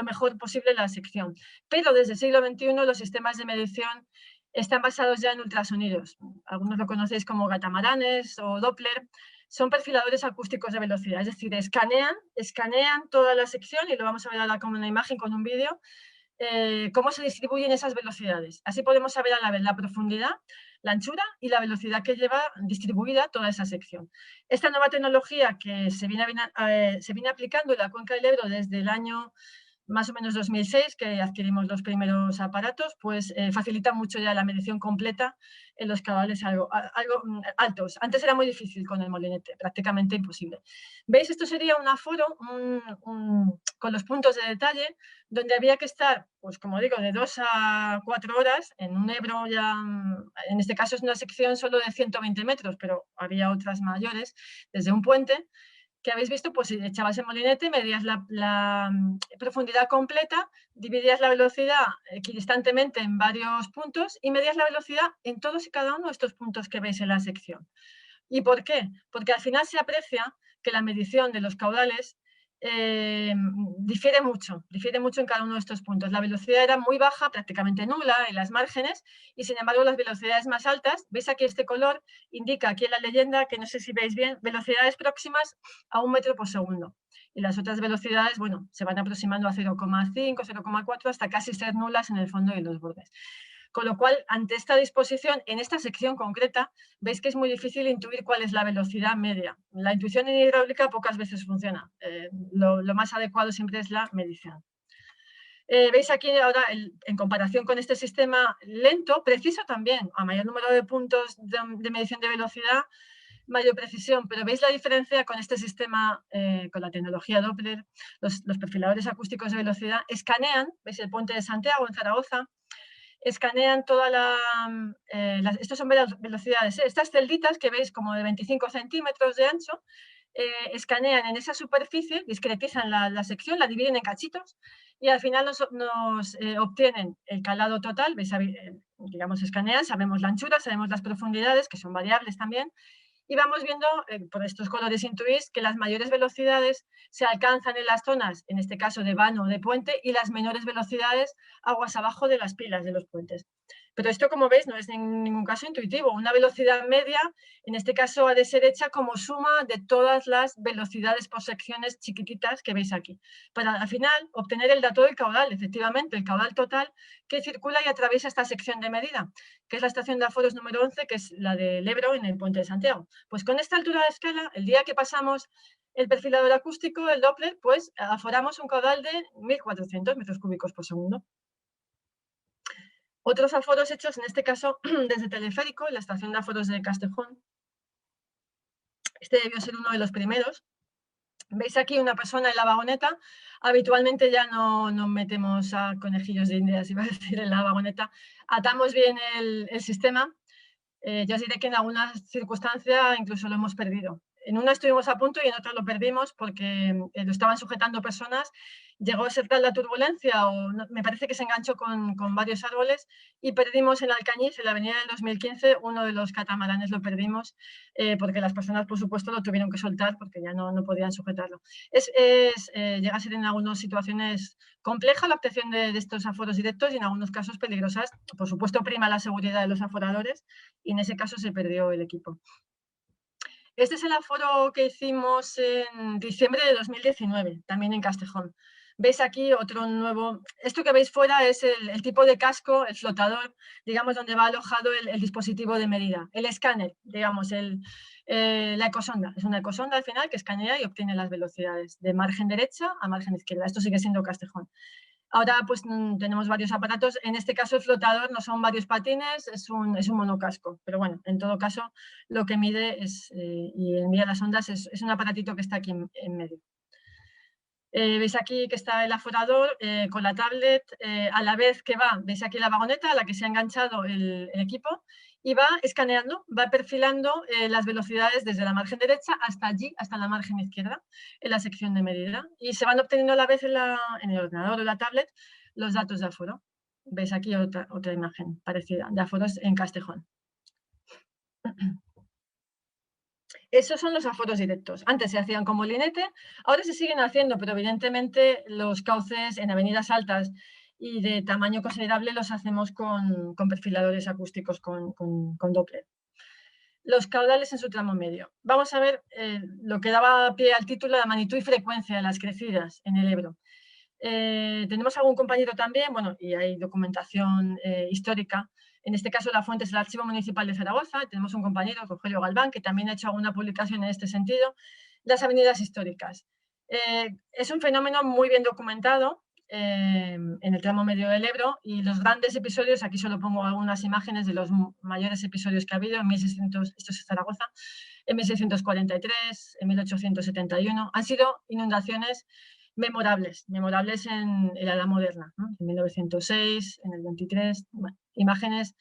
mejor posible la sección. Pero desde el siglo XXI los sistemas de medición están basados ya en ultrasonidos. Algunos lo conocéis como catamaranes o Doppler. Son perfiladores acústicos de velocidad, es decir, escanean toda la sección y lo vamos a ver ahora como una imagen con un vídeo, cómo se distribuyen esas velocidades. Así podemos saber a la vez la profundidad, la anchura y la velocidad que lleva distribuida toda esa sección. Esta nueva tecnología que se viene aplicando en la cuenca del Ebro desde el año más o menos 2006, que adquirimos los primeros aparatos, pues facilita mucho ya la medición completa en los caudales algo altos. Antes era muy difícil con el molinete, prácticamente imposible. ¿Veis? Esto sería un aforo con los puntos de detalle, donde había que estar, pues como digo, de 2 a 4 horas en un Ebro ya, en este caso es una sección solo de 120 metros, pero había otras mayores, desde un puente, que habéis visto, pues si echabas el molinete, medías la profundidad completa, dividías la velocidad equidistantemente en varios puntos y medías la velocidad en todos y cada uno de estos puntos que veis en la sección. ¿Y por qué? Porque al final se aprecia que la medición de los caudales difiere mucho en cada uno de estos puntos. La velocidad era muy baja, prácticamente nula en las márgenes, y sin embargo las velocidades más altas, veis aquí este color, indica aquí en la leyenda, que no sé si veis bien, velocidades próximas a 1 metro por segundo. Y las otras velocidades, bueno, se van aproximando a 0,5, 0,4, hasta casi ser nulas en el fondo y en los bordes. Con lo cual, ante esta disposición, en esta sección concreta, veis que es muy difícil intuir cuál es la velocidad media. La intuición en hidráulica pocas veces funciona. Lo más adecuado siempre es la medición. Veis aquí ahora, en comparación con este sistema lento, preciso también, a mayor número de puntos de medición de velocidad, mayor precisión, pero veis la diferencia con este sistema, con la tecnología Doppler, los perfiladores acústicos de velocidad escanean, veis el puente de Santiago en Zaragoza, escanean estas son velocidades, estas celditas que veis como de 25 centímetros de ancho, escanean en esa superficie, discretizan la sección, la dividen en cachitos y al final nos obtienen el calado total, veis, digamos, escanean, sabemos la anchura, sabemos las profundidades, que son variables también, y vamos viendo, por estos colores intuís, que las mayores velocidades se alcanzan en las zonas, en este caso de vano o de puente, y las menores velocidades aguas abajo de las pilas de los puentes. Pero esto, como veis, no es en ningún caso intuitivo. Una velocidad media, en este caso, ha de ser hecha como suma de todas las velocidades por secciones chiquititas que veis aquí, para al final obtener el dato del caudal, efectivamente, el caudal total que circula y atraviesa esta sección de medida, que es la estación de aforos número 11, que es la del Ebro en el Puente de Santiago. Pues con esta altura de escala, el día que pasamos el perfilador acústico, el Doppler, pues aforamos un caudal de 1.400 metros cúbicos por segundo. Otros aforos hechos, en este caso, desde teleférico, en la estación de aforos de Castejón. Este debió ser uno de los primeros. Veis aquí una persona en la vagoneta. Habitualmente ya no metemos a conejillos de indias, iba a decir, en la vagoneta. Atamos bien el sistema. Ya os diré que en alguna circunstancia incluso lo hemos perdido. En una estuvimos a punto y en otra lo perdimos porque lo estaban sujetando personas. Llegó a ser tal la turbulencia, o no, me parece que se enganchó con varios árboles y perdimos en Alcañiz, en la avenida del 2015, uno de los catamaranes lo perdimos porque las personas, por supuesto, lo tuvieron que soltar porque ya no podían sujetarlo. Llega a ser en algunas situaciones compleja la obtención de estos aforos directos y en algunos casos peligrosas. Por supuesto, prima la seguridad de los aforadores y en ese caso se perdió el equipo. Este es el aforo que hicimos en diciembre de 2019, también en Castejón. Veis aquí otro nuevo, esto que veis fuera es el tipo de casco, el flotador, digamos, donde va alojado el dispositivo de medida. El escáner, digamos, la ecosonda. Es una ecosonda al final que escanea y obtiene las velocidades de margen derecha a margen izquierda. Esto sigue siendo Castejón. Ahora pues tenemos varios aparatos. En este caso el flotador no son varios patines, es un monocasco. Pero bueno, en todo caso lo que mide y envía las ondas es un aparatito que está aquí en medio. Veis aquí que está el aforador con la tablet, a la vez que va, veis aquí la vagoneta a la que se ha enganchado el equipo y va escaneando, va perfilando las velocidades desde la margen derecha hasta allí, hasta la margen izquierda, en la sección de medida. Y se van obteniendo a la vez en el ordenador o la tablet los datos de aforo. Veis aquí otra imagen parecida de aforos en Castejón. Esos son los aforos directos. Antes se hacían con molinete, ahora se siguen haciendo, pero evidentemente los cauces en avenidas altas y de tamaño considerable los hacemos con perfiladores acústicos con Doppler. Los caudales en su tramo medio. Vamos a ver lo que daba pie al título, la magnitud y frecuencia de las crecidas en el Ebro. Tenemos algún compañero también, bueno, y hay documentación histórica. En este caso, la fuente es el Archivo Municipal de Zaragoza. Tenemos un compañero, Rogelio Galván, que también ha hecho alguna publicación en este sentido. Las avenidas históricas. Es un fenómeno muy bien documentado en el tramo medio del Ebro y los grandes episodios, aquí solo pongo algunas imágenes de los mayores episodios que ha habido en 1600, esto es Zaragoza, en 1643, en 1871, han sido inundaciones memorables en la edad moderna, ¿no? En 1906, en el 23, bueno, imágenes,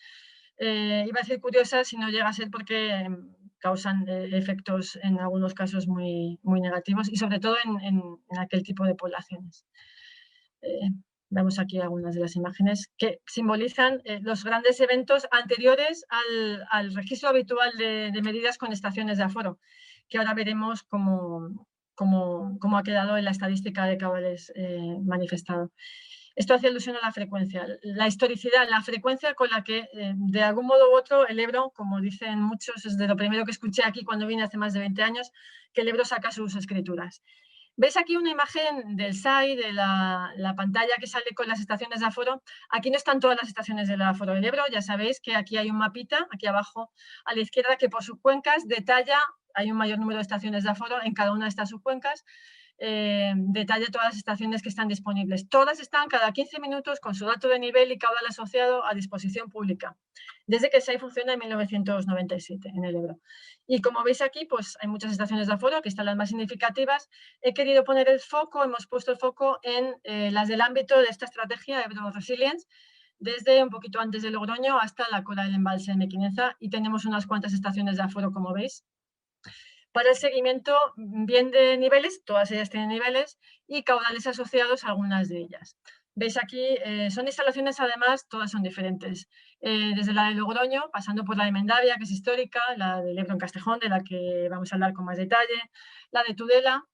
iba a decir curiosas, si no llega a ser porque causan efectos en algunos casos muy, muy negativos y sobre todo en aquel tipo de poblaciones. Vemos aquí algunas de las imágenes que simbolizan los grandes eventos anteriores al registro habitual de medidas con estaciones de aforo, que ahora veremos cómo ha quedado en la estadística de caudales manifestado. Esto hace alusión a la frecuencia, la historicidad, la frecuencia con la que, de algún modo u otro, el Ebro, como dicen muchos, es de lo primero que escuché aquí cuando vine hace más de 20 años, que el Ebro saca sus escrituras. ¿Veis aquí una imagen del SAI, de la pantalla que sale con las estaciones de aforo? Aquí no están todas las estaciones del aforo del Ebro, ya sabéis que aquí hay un mapita, aquí abajo a la izquierda, que por subcuencas detalla, hay un mayor número de estaciones de aforo en cada una de estas subcuencas, detalla todas las estaciones que están disponibles. Todas están cada 15 minutos con su dato de nivel y caudal asociado a disposición pública, desde que el SAI funciona en 1997 en el Ebro. Y como veis aquí, pues hay muchas estaciones de aforo, que están las más significativas. He querido poner el foco, hemos puesto el foco en las del ámbito de esta estrategia Ebro Resilience, desde un poquito antes de Logroño hasta la cola del embalse de Mequinenza, y tenemos unas cuantas estaciones de aforo, como veis. Para el seguimiento bien de niveles, todas ellas tienen niveles, y caudales asociados a algunas de ellas. Veis aquí, son instalaciones además, todas son diferentes. Desde la de Logroño, pasando por la de Mendavia, que es histórica, la del Ebro en Castejón, de la que vamos a hablar con más detalle, la de Tudela,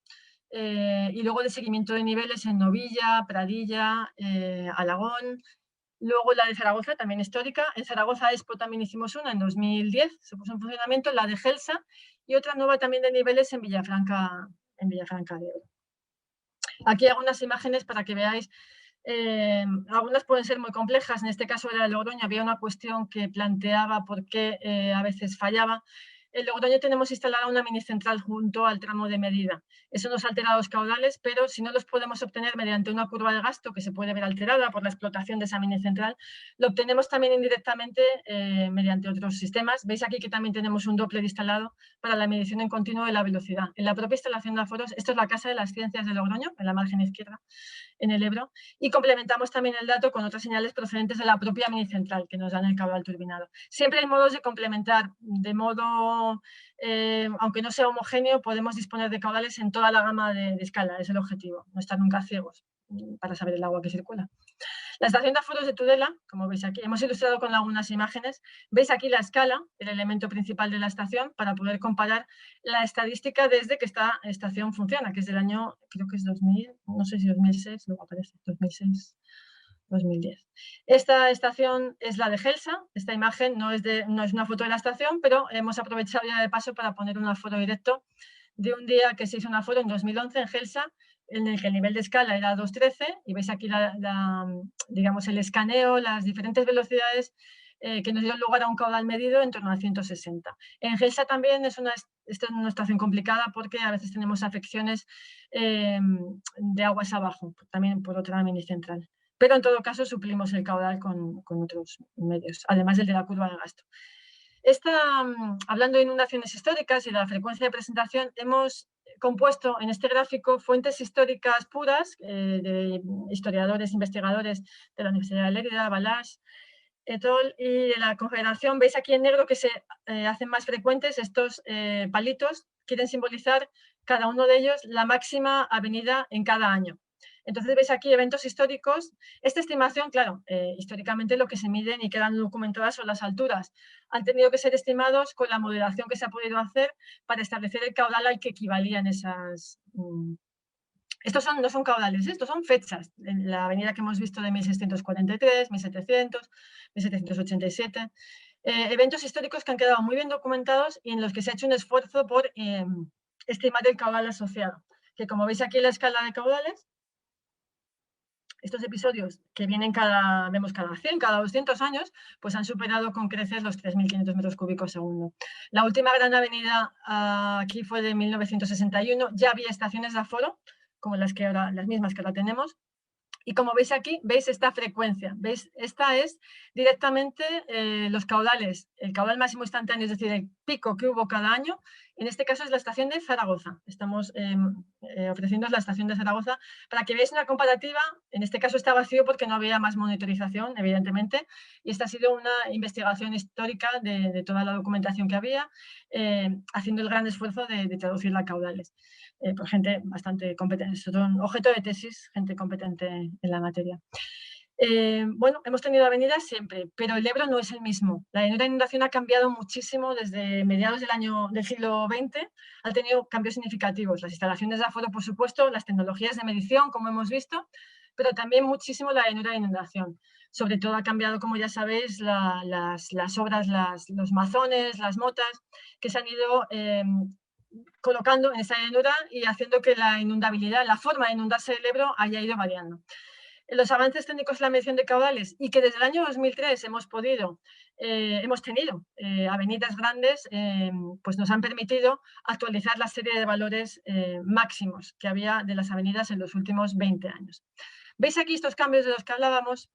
y luego de seguimiento de niveles en Novilla, Pradilla, Alagón, Luego la de Zaragoza, también histórica. En Zaragoza Expo también hicimos una en 2010, se puso en funcionamiento, la de Gelsa, y otra nueva también de niveles en Villafranca de Ebro. Aquí algunas imágenes para que veáis. Algunas pueden ser muy complejas, en este caso era el Logroño, había una cuestión que planteaba por qué a veces fallaba. En Logroño tenemos instalada una mini central junto al tramo de medida. Eso nos altera los caudales, pero si no los podemos obtener mediante una curva de gasto que se puede ver alterada por la explotación de esa mini central, lo obtenemos también indirectamente mediante otros sistemas. Veis aquí que también tenemos un Doppler instalado para la medición en continuo de la velocidad. En la propia instalación de aforos, esto es la Casa de las Ciencias de Logroño, en la margen izquierda, en el Ebro, y complementamos también el dato con otras señales procedentes de la propia mini central que nos dan el caudal turbinado. Siempre hay modos de complementar, de modo, aunque no sea homogéneo, podemos disponer de caudales en toda la gama de escala, es el objetivo, no estar nunca ciegos para saber el agua que circula. La estación de aforos de Tudela, como veis aquí, hemos ilustrado con algunas imágenes. Veis aquí la escala, el elemento principal de la estación, para poder comparar la estadística desde que esta estación funciona, que es del año, creo que es 2000, no sé si 2006, luego aparece, 2006. 2010. Esta estación es la de Gelsa. Esta imagen no es una foto de la estación, pero hemos aprovechado ya de paso para poner un aforo directo de un día que se hizo un aforo en 2011 en Gelsa, en el que el nivel de escala era 213, y veis aquí digamos, el escaneo, las diferentes velocidades que nos dio lugar a un caudal medido en torno a 160. En Gelsa también esta es una estación complicada porque a veces tenemos afecciones de aguas abajo, también por otra mini central. Pero en todo caso suplimos el caudal con otros medios, además del de la curva de gasto. Hablando de inundaciones históricas y de la frecuencia de presentación, hemos compuesto en este gráfico fuentes históricas puras de historiadores, investigadores de la Universidad de Lérida, Balázs, Etol, y de la Confederación. Veis aquí en negro que se hacen más frecuentes estos palitos, quieren simbolizar cada uno de ellos la máxima avenida en cada año. Entonces veis aquí eventos históricos. Esta estimación, claro, históricamente lo que se miden y quedan documentadas son las alturas. Han tenido que ser estimados con la modelación que se ha podido hacer para establecer el caudal al que equivalían esas... Estos no son caudales, estos son fechas. En la avenida que hemos visto de 1643, 1700, 1787. Eventos históricos que han quedado muy bien documentados y en los que se ha hecho un esfuerzo por estimar el caudal asociado. Que como veis aquí en la escala de caudales, estos episodios que vienen vemos cada 100, cada 200 años, pues han superado con creces los 3.500 metros cúbicos segundo. La última gran avenida aquí fue de 1961, ya había estaciones de aforo, como las mismas que ahora tenemos. Y como veis aquí, veis esta frecuencia. ¿Veis? Esta es directamente los caudales, el caudal máximo instantáneo, es decir, el pico que hubo cada año. En este caso es la estación de Zaragoza. Estamos ofreciendo la estación de Zaragoza para que veáis una comparativa. En este caso está vacío porque no había más monitorización, evidentemente. Y esta ha sido una investigación histórica de toda la documentación que había, haciendo el gran esfuerzo de traducirla a caudales. Por gente bastante competente, son objeto de tesis, gente competente en la materia. Bueno, hemos tenido avenidas siempre, pero el Ebro no es el mismo. La llanura de inundación ha cambiado muchísimo desde mediados del siglo XX, ha tenido cambios significativos. Las instalaciones de aforo, por supuesto, las tecnologías de medición, como hemos visto, pero también muchísimo la llanura de inundación. Sobre todo ha cambiado, como ya sabéis, las obras, los mazones, las motas, que se han ido colocando en esa llanura y haciendo que la inundabilidad, la forma de inundarse el Ebro haya ido variando. Los avances técnicos en la medición de caudales y que desde el año 2003 hemos tenido avenidas grandes, pues nos han permitido actualizar la serie de valores máximos que había de las avenidas en los últimos 20 años. ¿Veis aquí estos cambios de los que hablábamos?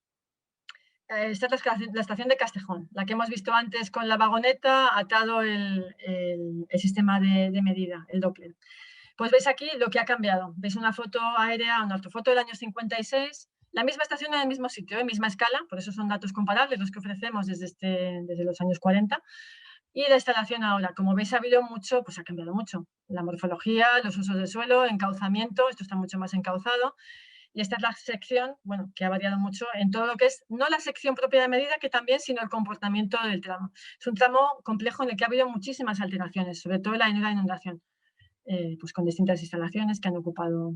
Esta es la estación de Castejón, la que hemos visto antes con la vagoneta atado el sistema de medida, el Doppler. Pues veis aquí lo que ha cambiado. Veis una foto aérea, una ortofoto del año 56, la misma estación en el mismo sitio, misma escala, por eso son datos comparables los que ofrecemos desde los años 40. Y la instalación ahora, como veis, ha habido mucho, pues ha cambiado mucho. La morfología, los usos del suelo, encauzamiento, esto está mucho más encauzado. Y esta es la sección, bueno, que ha variado mucho en todo lo que es, no la sección propia de medida, que también, sino el comportamiento del tramo. Es un tramo complejo en el que ha habido muchísimas alteraciones, sobre todo en la inundación, pues con distintas instalaciones que han ocupado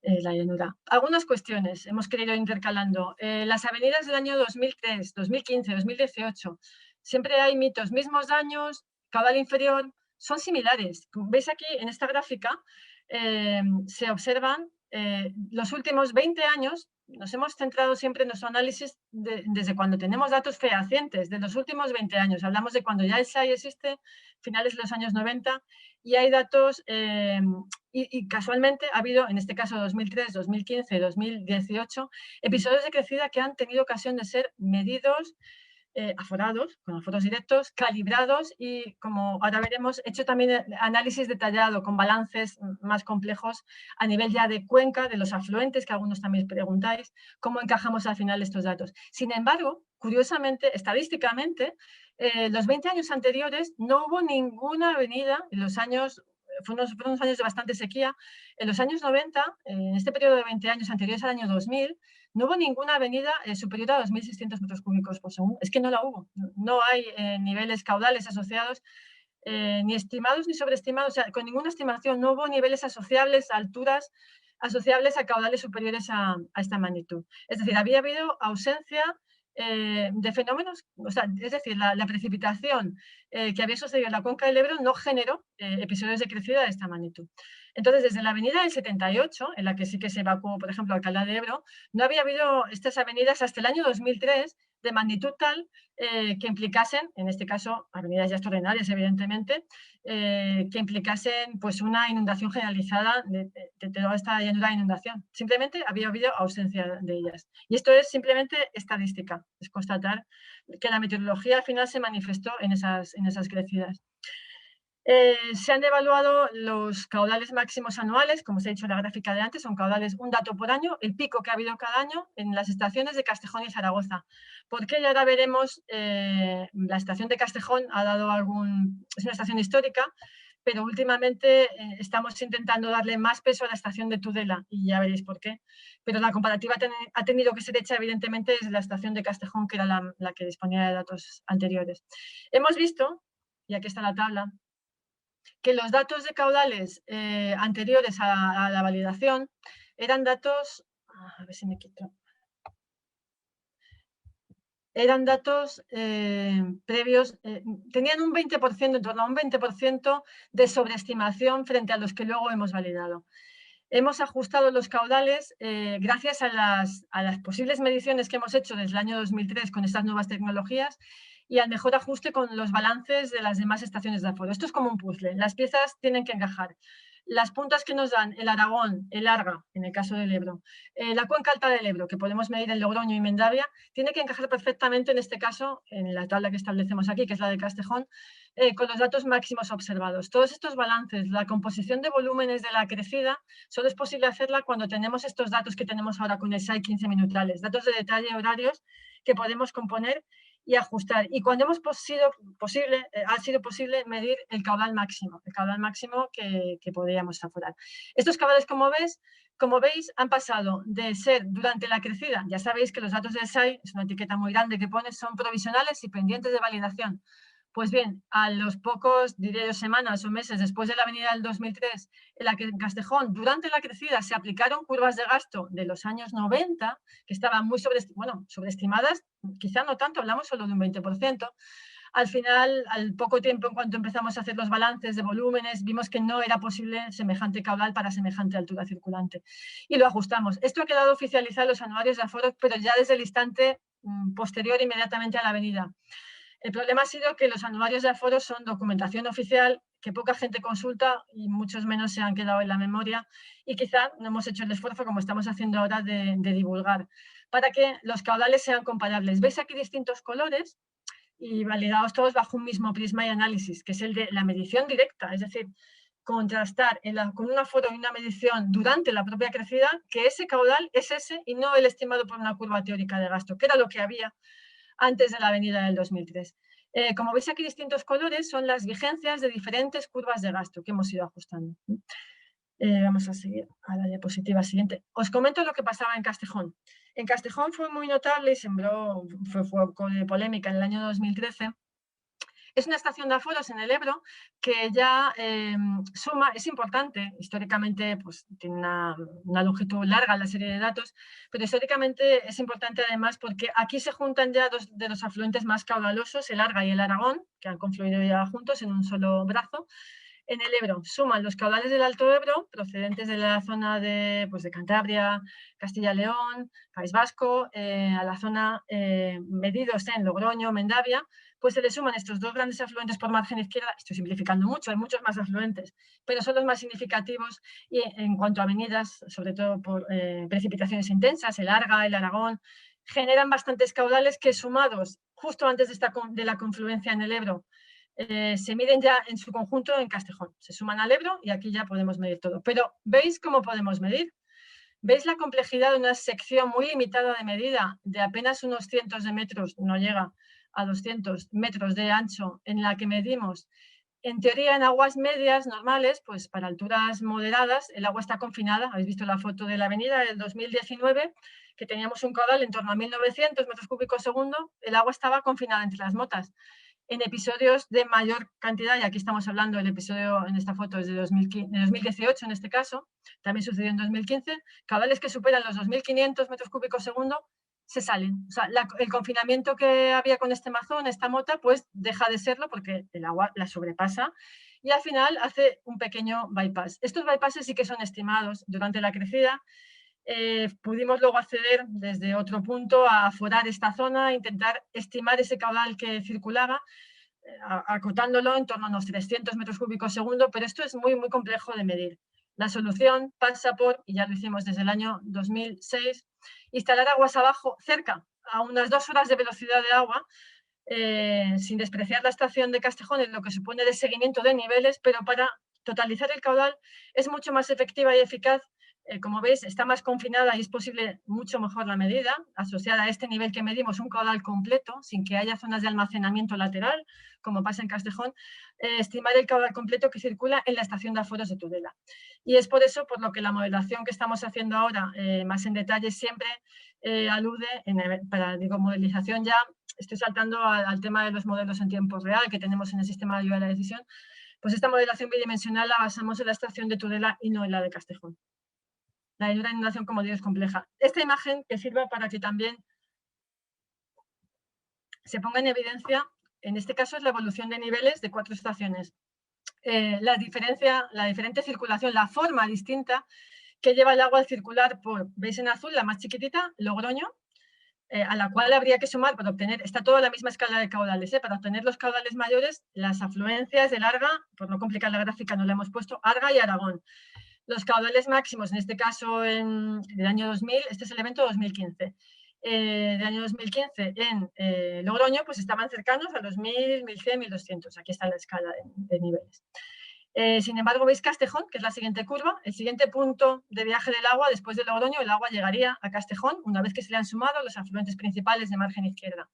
la llanura. Algunas cuestiones hemos querido ir intercalando. Las avenidas del año 2003, 2015, 2018, siempre hay mitos, mismos daños, caudal inferior, son similares. Como veis aquí en esta gráfica, se observan los últimos 20 años. Nos hemos centrado siempre en nuestro análisis desde cuando tenemos datos fehacientes, de los últimos 20 años. Hablamos de cuando ya el SAI existe, finales de los años 90, y hay datos, y casualmente ha habido, en este caso 2003, 2015, 2018, episodios de crecida que han tenido ocasión de ser medidos, aforados, con aforos directos, calibrados y, como ahora veremos, hecho también análisis detallado con balances más complejos a nivel ya de cuenca, de los afluentes, que algunos también preguntáis, cómo encajamos al final estos datos. Sin embargo, curiosamente, estadísticamente, los 20 años anteriores no hubo ninguna avenida en los años. Fueron unos años de bastante sequía. En los años 90, en este periodo de 20 años anteriores al año 2000, no hubo ninguna avenida superior a 2.600 metros cúbicos por segundo. Es que no la hubo. No hay niveles caudales asociados, ni estimados ni sobreestimados. O sea, con ninguna estimación no hubo niveles asociables a alturas asociables a caudales superiores a esta magnitud. Es decir, había habido ausencia de fenómenos, o sea, es decir, la precipitación que había sucedido en la cuenca del Ebro no generó episodios de crecida de esta magnitud. Entonces, desde la avenida del 78, en la que sí que se evacuó, por ejemplo, Alcalá de Ebro, no había habido estas avenidas hasta el año 2003 de magnitud tal que implicasen, en este caso, avenidas ya extraordinarias, evidentemente, que implicasen pues, una inundación generalizada de toda esta llanura de inundación. Simplemente había habido ausencia de ellas. Y esto es simplemente estadística, es constatar que la meteorología al final se manifestó en esas crecidas. Se han evaluado los caudales máximos anuales, como os he dicho en la gráfica de antes, son caudales un dato por año, el pico que ha habido cada año en las estaciones de Castejón y Zaragoza. ¿Por qué? Y ahora veremos, la estación de Castejón ha dado es una estación histórica, pero últimamente estamos intentando darle más peso a la estación de Tudela, y ya veréis por qué. Pero la comparativa ha tenido que ser hecha, evidentemente, desde la estación de Castejón, que era la que disponía de datos anteriores. Hemos visto, y aquí está la tabla, que los datos de caudales anteriores a la validación eran datos, a ver si me quito, eran datos previos, tenían un 20%, en torno a un 20% de sobreestimación frente a los que luego hemos validado. Hemos ajustado los caudales gracias a las posibles mediciones que hemos hecho desde el año 2003 con estas nuevas tecnologías y al mejor ajuste con los balances de las demás estaciones de aforo. Esto es como un puzzle, las piezas tienen que encajar. Las puntas que nos dan el Aragón, el Arga, en el caso del Ebro, la cuenca alta del Ebro, que podemos medir en Logroño y Mendavia, tiene que encajar perfectamente en este caso, en la tabla que establecemos aquí, que es la de Castejón, con los datos máximos observados. Todos estos balances, la composición de volúmenes de la crecida, solo es posible hacerla cuando tenemos estos datos que tenemos ahora con el SAI 15 minutales, datos de detalle horarios que podemos componer y ajustar. Y cuando ha sido posible medir el caudal máximo que podríamos aforar. Estos caudales, como veis, han pasado de ser durante la crecida, ya sabéis que los datos del SAI, es una etiqueta muy grande que pone, son provisionales y pendientes de validación. Pues bien, a los pocos, diré yo, semanas o meses después de la avenida del 2003, en la que en Castejón, durante la crecida, se aplicaron curvas de gasto de los años 90, que estaban muy sobreestimadas, quizá no tanto, hablamos solo de un 20%. Al final, al poco tiempo, en cuanto empezamos a hacer los balances de volúmenes, vimos que no era posible semejante caudal para semejante altura circulante. Y lo ajustamos. Esto ha quedado oficializado en los anuarios de aforo, pero ya desde el instante posterior inmediatamente a la avenida. El problema ha sido que los anuarios de aforo son documentación oficial que poca gente consulta y muchos menos se han quedado en la memoria y quizá no hemos hecho el esfuerzo, como estamos haciendo ahora, de divulgar para que los caudales sean comparables. ¿Veis aquí distintos colores? Y validados todos bajo un mismo prisma y análisis, que es el de la medición directa, es decir, contrastar con un aforo y una medición durante la propia crecida que ese caudal es ese y no el estimado por una curva teórica de gasto, que era lo que había antes de la avenida del 2003. Como veis aquí, distintos colores son las vigencias de diferentes curvas de gasto que hemos ido ajustando. Vamos a seguir a la diapositiva siguiente. Os comento lo que pasaba en Castejón. En Castejón fue muy notable y fue foco de polémica en el año 2013 Es una estación de aforos en el Ebro que ya suma, es importante, históricamente pues, tiene una longitud larga la serie de datos, pero históricamente es importante además porque aquí se juntan ya dos de los afluentes más caudalosos, el Arga y el Aragón, que han confluido ya juntos en un solo brazo. En el Ebro suman los caudales del Alto Ebro, procedentes de la zona de, pues, de Cantabria, Castilla-León, País Vasco, a la zona medidos en Logroño, Mendavia, pues se le suman estos dos grandes afluentes por margen izquierda. Estoy simplificando mucho, hay muchos más afluentes, pero son los más significativos y en cuanto a avenidas, sobre todo por precipitaciones intensas, el Arga, el Aragón, generan bastantes caudales que sumados justo antes de la confluencia en el Ebro, se miden ya en su conjunto en Castejón. Se suman al Ebro y aquí ya podemos medir todo. Pero ¿veis cómo podemos medir? ¿Veis la complejidad de una sección muy limitada de medida de apenas unos cientos de metros, no llega a 200 metros de ancho, en la que medimos? En teoría, en aguas medias normales, pues para alturas moderadas, el agua está confinada. Habéis visto la foto de la avenida del 2019, que teníamos un caudal en torno a 1.900 metros cúbicos segundo. El agua estaba confinada entre las motas. En episodios de mayor cantidad, y aquí estamos hablando del episodio en esta foto es de 2018 en este caso, también sucedió en 2015, caudales que superan los 2.500 metros cúbicos segundo se salen. O sea, el confinamiento que había con este mazón, esta mota, pues deja de serlo porque el agua la sobrepasa y al final hace un pequeño bypass. Estos bypasses sí que son estimados durante la crecida. Pudimos luego acceder desde otro punto a aforar esta zona, intentar estimar ese caudal que circulaba, acotándolo en torno a unos 300 metros cúbicos segundo, pero esto es muy, muy complejo de medir. La solución pasa por, y ya lo hicimos desde el año 2006, instalar aguas abajo, cerca, a unas 2 horas de velocidad de agua, sin despreciar la estación de Castejón en lo que supone de seguimiento de niveles, pero para totalizar el caudal es mucho más efectiva y eficaz. Como veis, está más confinada y es posible mucho mejor la medida, asociada a este nivel que medimos un caudal completo, sin que haya zonas de almacenamiento lateral, como pasa en Castejón, estimar el caudal completo que circula en la estación de aforos de Tudela. Y es por eso por lo que la modelación que estamos haciendo ahora, más en detalle, siempre alude, para digo, modelización ya, estoy saltando al tema de los modelos en tiempo real que tenemos en el sistema de ayuda a la decisión, pues esta modelación bidimensional la basamos en la estación de Tudela y no en la de Castejón. La ayuda a inundación, como digo, es compleja. Esta imagen que sirva para que también se ponga en evidencia, en este caso es la evolución de niveles de 4 estaciones. La diferente circulación, la forma distinta que lleva el agua al circular por, veis en azul, la más chiquitita, Logroño, a la cual habría que sumar para obtener, está toda la misma escala de caudales, para obtener los caudales mayores, las afluencias del Arga, por no complicar la gráfica no la hemos puesto, Arga y Aragón. Los caudales máximos, en este caso del año 2000, este es el evento 2015, del año 2015 en Logroño, pues estaban cercanos a los 1.000, 1.100, 1.200, aquí está la escala de niveles. Sin embargo, veis Castejón, que es la siguiente curva, el siguiente punto de viaje del agua, después de Logroño, el agua llegaría a Castejón una vez que se le han sumado los afluentes principales de margen izquierda.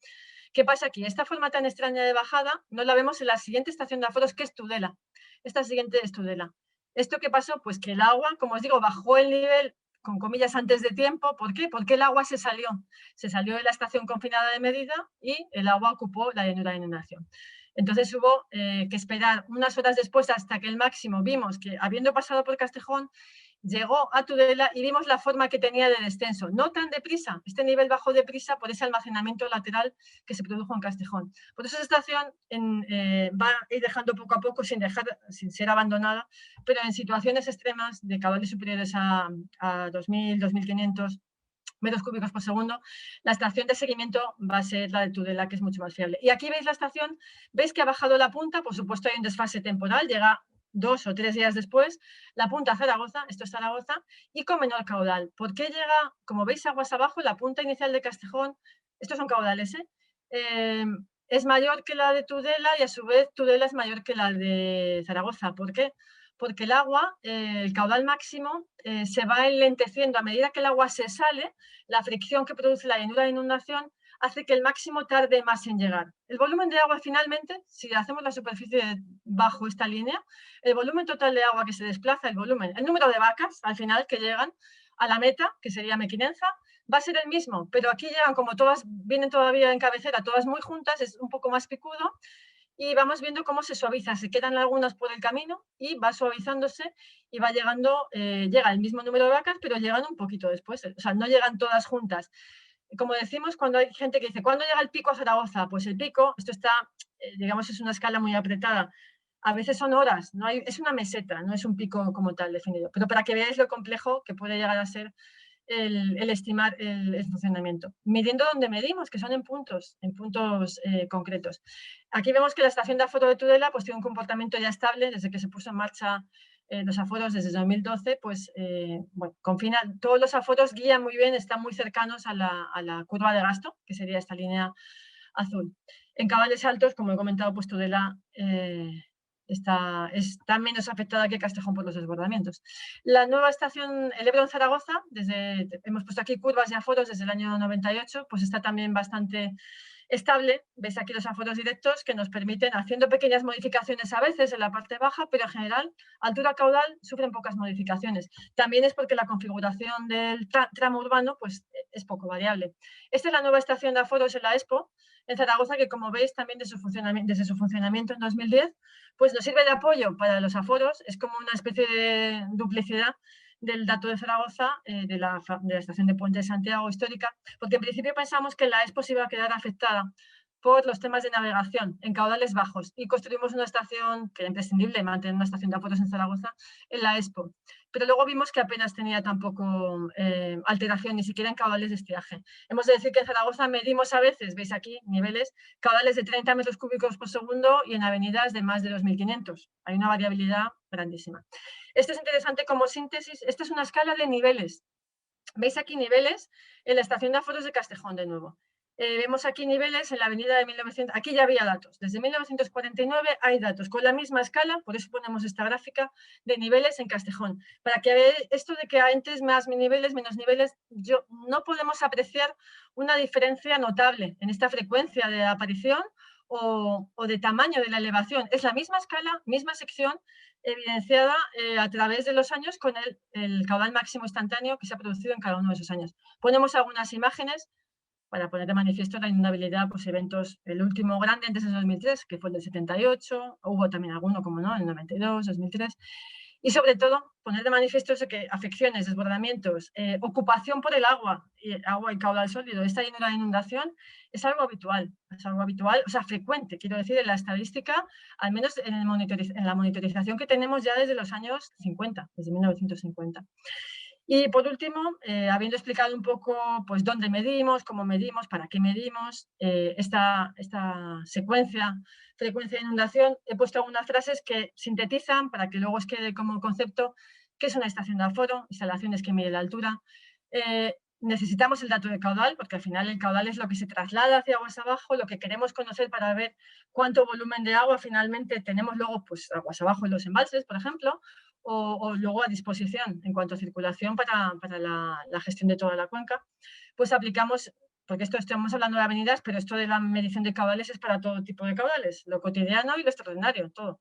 ¿Qué pasa aquí? Esta forma tan extraña de bajada no la vemos en la siguiente estación de aforos, que es Tudela. Esta siguiente es Tudela. ¿Esto qué pasó? Pues que el agua, como os digo, bajó el nivel, con comillas, antes de tiempo. ¿Por qué? Porque el agua se salió. Se salió de la estación confinada de medida y el agua ocupó la llanura de inundación. Entonces hubo que esperar unas horas después hasta que el máximo vimos que, habiendo pasado por Castejón, llegó a Tudela y vimos la forma que tenía de descenso. No tan deprisa, este nivel bajó deprisa por ese almacenamiento lateral que se produjo en Castejón. Por eso esa estación va a ir dejando poco a poco, sin ser abandonada, pero en situaciones extremas de caudales superiores a 2.000, 2.500 metros cúbicos por segundo, la estación de seguimiento va a ser la de Tudela, que es mucho más fiable. Y aquí veis la estación, veis que ha bajado la punta, por supuesto hay un desfase temporal, llega 2 o 3 días después, la punta a Zaragoza, esto es Zaragoza, y con menor caudal. ¿Por qué llega, como veis, aguas abajo, la punta inicial de Castejón? Estos son caudales, es mayor que la de Tudela y a su vez Tudela es mayor que la de Zaragoza. ¿Por qué? Porque el agua, el caudal máximo, se va enlenteciendo a medida que el agua se sale, la fricción que produce la llanura de inundación hace que el máximo tarde más en llegar. El volumen de agua finalmente, si hacemos la superficie bajo esta línea, el volumen total de agua que se desplaza, el número de vacas al final que llegan a la meta, que sería Mequinenza, va a ser el mismo, pero aquí llegan como todas, vienen todavía en cabecera, todas muy juntas, es un poco más picudo, y vamos viendo cómo se suaviza. Se quedan algunas por el camino y va suavizándose y va llegando, llega el mismo número de vacas, pero llegan un poquito después. O sea, no llegan todas juntas. Como decimos, cuando hay gente que dice, ¿cuándo llega el pico a Zaragoza? Pues el pico, esto está, digamos, es una escala muy apretada. A veces son horas, no hay, es una meseta, no es un pico como tal definido. Pero para que veáis lo complejo que puede llegar a ser el estimar el funcionamiento. Midiendo donde medimos, que son en puntos concretos. Aquí vemos que la estación de aforo de Tudela pues, tiene un comportamiento ya estable desde que se puso en marcha los aforos desde 2012, pues bueno, confina, todos los aforos guían muy bien, están muy cercanos a la curva de gasto, que sería esta línea azul. En cabales altos, como he comentado, pues Tudela está menos afectada que Castejón por los desbordamientos. La nueva estación, el Ebro en Zaragoza, hemos puesto aquí curvas y aforos desde el año 98, pues está también bastante estable. Veis aquí los aforos directos que nos permiten, haciendo pequeñas modificaciones a veces en la parte baja, pero en general, altura caudal sufren pocas modificaciones. También es porque la configuración del tramo urbano pues, es poco variable. Esta es la nueva estación de aforos en la Expo, en Zaragoza, que como veis también desde su funcionamiento en 2010, pues nos sirve de apoyo para los aforos, es como una especie de duplicidad del dato de Zaragoza, de la estación de Puente de Santiago histórica, porque en principio pensamos que la Expo se iba a quedar afectada por los temas de navegación en caudales bajos y construimos una estación que era imprescindible mantener una estación de aforos en Zaragoza en la Expo. Pero luego vimos que apenas tenía tampoco alteración, ni siquiera en caudales de estiaje. Hemos de decir que en Zaragoza medimos a veces, veis aquí, niveles, caudales de 30 metros cúbicos por segundo y en avenidas de más de 2.500. Hay una variabilidad grandísima. Esto es interesante como síntesis. Esta es una escala de niveles. Veis aquí niveles en la estación de aforos de Castejón de nuevo. Vemos aquí niveles en la avenida de 1900, aquí ya había datos, desde 1949 hay datos con la misma escala, por eso ponemos esta gráfica de niveles en Castejón, para que veáis esto de que antes más niveles, menos niveles, no podemos apreciar una diferencia notable en esta frecuencia de aparición o de tamaño de la elevación, es la misma escala, misma sección, evidenciada a través de los años con el caudal máximo instantáneo que se ha producido en cada uno de esos años. Ponemos algunas imágenes para poner de manifiesto la inundabilidad, pues eventos, el último grande antes del 2003, que fue el del 78, hubo también alguno, como no, en el 92, 2003, y sobre todo poner de manifiesto eso que afecciones, desbordamientos, ocupación por el agua y caudal sólido, esta inundación es algo habitual, o sea, frecuente, quiero decir, en la estadística, al menos en la monitorización que tenemos ya desde los años 50, desde 1950. Y por último, habiendo explicado un poco pues, dónde medimos, cómo medimos, para qué medimos, esta secuencia, frecuencia de inundación, he puesto algunas frases que sintetizan para que luego os quede como concepto qué es una estación de aforo, instalaciones que miden la altura. Necesitamos el dato de caudal, porque al final el caudal es lo que se traslada hacia aguas abajo, lo que queremos conocer para ver cuánto volumen de agua finalmente tenemos luego pues, aguas abajo en los embalses, por ejemplo, o luego a disposición en cuanto a circulación para la gestión de toda la cuenca, pues aplicamos, porque esto estamos hablando de avenidas, pero esto de la medición de caudales es para todo tipo de caudales, lo cotidiano y lo extraordinario, todo.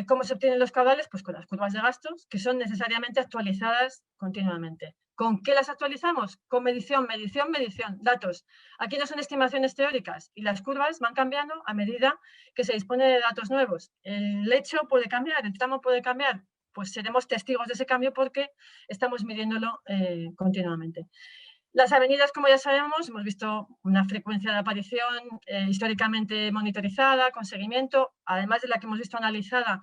¿Cómo se obtienen los caudales? Pues con las curvas de gastos, que son necesariamente actualizadas continuamente. ¿Con qué las actualizamos? Con medición, datos. Aquí no son estimaciones teóricas y las curvas van cambiando a medida que se dispone de datos nuevos. El lecho puede cambiar, el tramo puede cambiar, pues seremos testigos de ese cambio porque estamos midiéndolo continuamente. Las avenidas, como ya sabemos, hemos visto una frecuencia de aparición históricamente monitorizada, con seguimiento, además de la que hemos visto analizada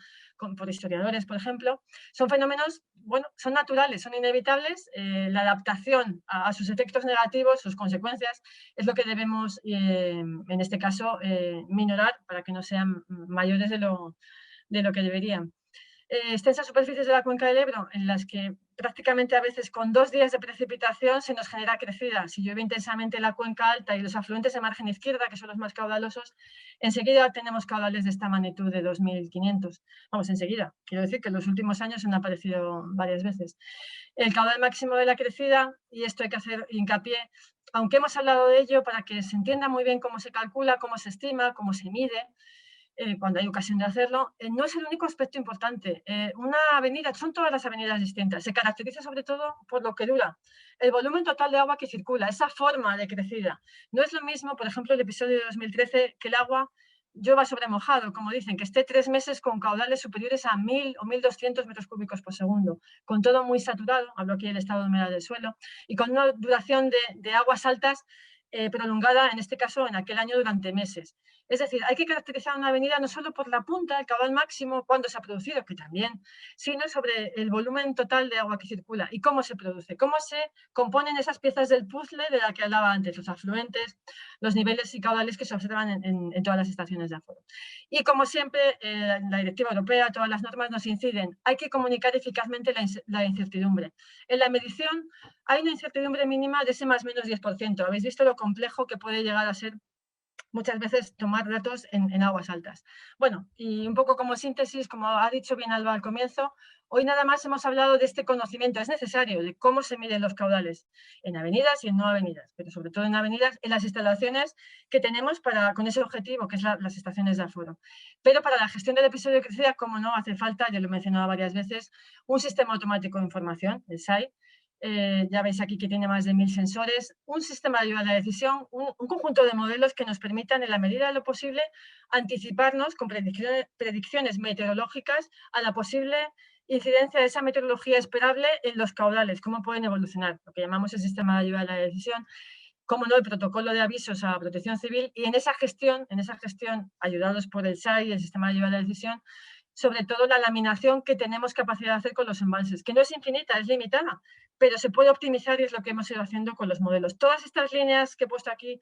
por historiadores, por ejemplo. Son fenómenos, bueno, son naturales, son inevitables. La adaptación a sus efectos negativos, sus consecuencias, es lo que debemos, en este caso, minorar para que no sean mayores de lo que deberían. Extensas superficies de la cuenca del Ebro en las que prácticamente a veces con 2 días de precipitación se nos genera crecida. Si llueve intensamente la cuenca alta y los afluentes de margen izquierda, que son los más caudalosos, enseguida tenemos caudales de esta magnitud de 2.500. Vamos, enseguida. Quiero decir que en los últimos años han aparecido varias veces. El caudal máximo de la crecida, y esto hay que hacer hincapié, aunque hemos hablado de ello para que se entienda muy bien cómo se calcula, cómo se estima, cómo se mide, cuando hay ocasión de hacerlo, no es el único aspecto importante. Una avenida, son todas las avenidas distintas, se caracteriza sobre todo por lo que dura, el volumen total de agua que circula, esa forma de crecida. No es lo mismo, por ejemplo, el episodio de 2013, que el agua llueva sobre mojado, como dicen, que esté 3 meses con caudales superiores a 1000 o 1200 metros cúbicos por segundo, con todo muy saturado, hablo aquí del estado de humedad del suelo, y con una duración de aguas altas prolongada, en este caso, en aquel año durante meses. Es decir, hay que caracterizar una avenida no solo por la punta, el caudal máximo, cuándo se ha producido, que también, sino sobre el volumen total de agua que circula y cómo se produce, cómo se componen esas piezas del puzzle de la que hablaba antes, los afluentes, los niveles y caudales que se observan en todas las estaciones de aforo. Y como siempre, la directiva europea, todas las normas nos inciden, hay que comunicar eficazmente la incertidumbre. En la medición hay una incertidumbre mínima de ese más o menos 10%. Habéis visto lo complejo que puede llegar a ser muchas veces tomar datos en aguas altas. Bueno, y un poco como síntesis, como ha dicho bien Alba al comienzo, hoy nada más hemos hablado de este conocimiento, es necesario, de cómo se miden los caudales en avenidas y en no avenidas, pero sobre todo en avenidas, en las instalaciones que tenemos con ese objetivo, que es las estaciones de aforo. Pero para la gestión del episodio de crecida, como no, hace falta, yo lo he mencionado varias veces, un sistema automático de información, el SAI. Ya veis aquí que tiene más de 1000 sensores, un sistema de ayuda a la decisión, un conjunto de modelos que nos permitan, en la medida de lo posible, anticiparnos con predicciones meteorológicas a la posible incidencia de esa meteorología esperable en los caudales, cómo pueden evolucionar, lo que llamamos el sistema de ayuda a la decisión, cómo no, el protocolo de avisos a protección civil, y en esa gestión, ayudados por el SAI, el sistema de ayuda a la decisión, sobre todo la laminación que tenemos capacidad de hacer con los embalses, que no es infinita, es limitada, pero se puede optimizar y es lo que hemos ido haciendo con los modelos. Todas estas líneas que he puesto aquí,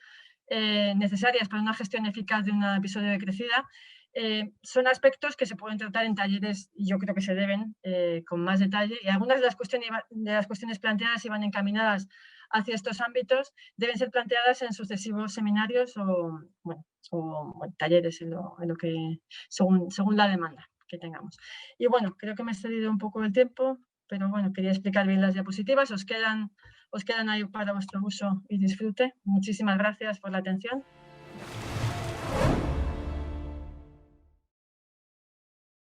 necesarias para una gestión eficaz de un episodio de crecida, son aspectos que se pueden tratar en talleres y yo creo que se deben con más detalle, y algunas de las cuestiones planteadas iban encaminadas hacia estos ámbitos, deben ser planteadas en sucesivos seminarios o talleres en lo que, según la demanda que tengamos. Y bueno, creo que me he excedido un poco el tiempo, pero bueno, quería explicar bien las diapositivas. Os quedan ahí para vuestro uso y disfrute. Muchísimas gracias por la atención.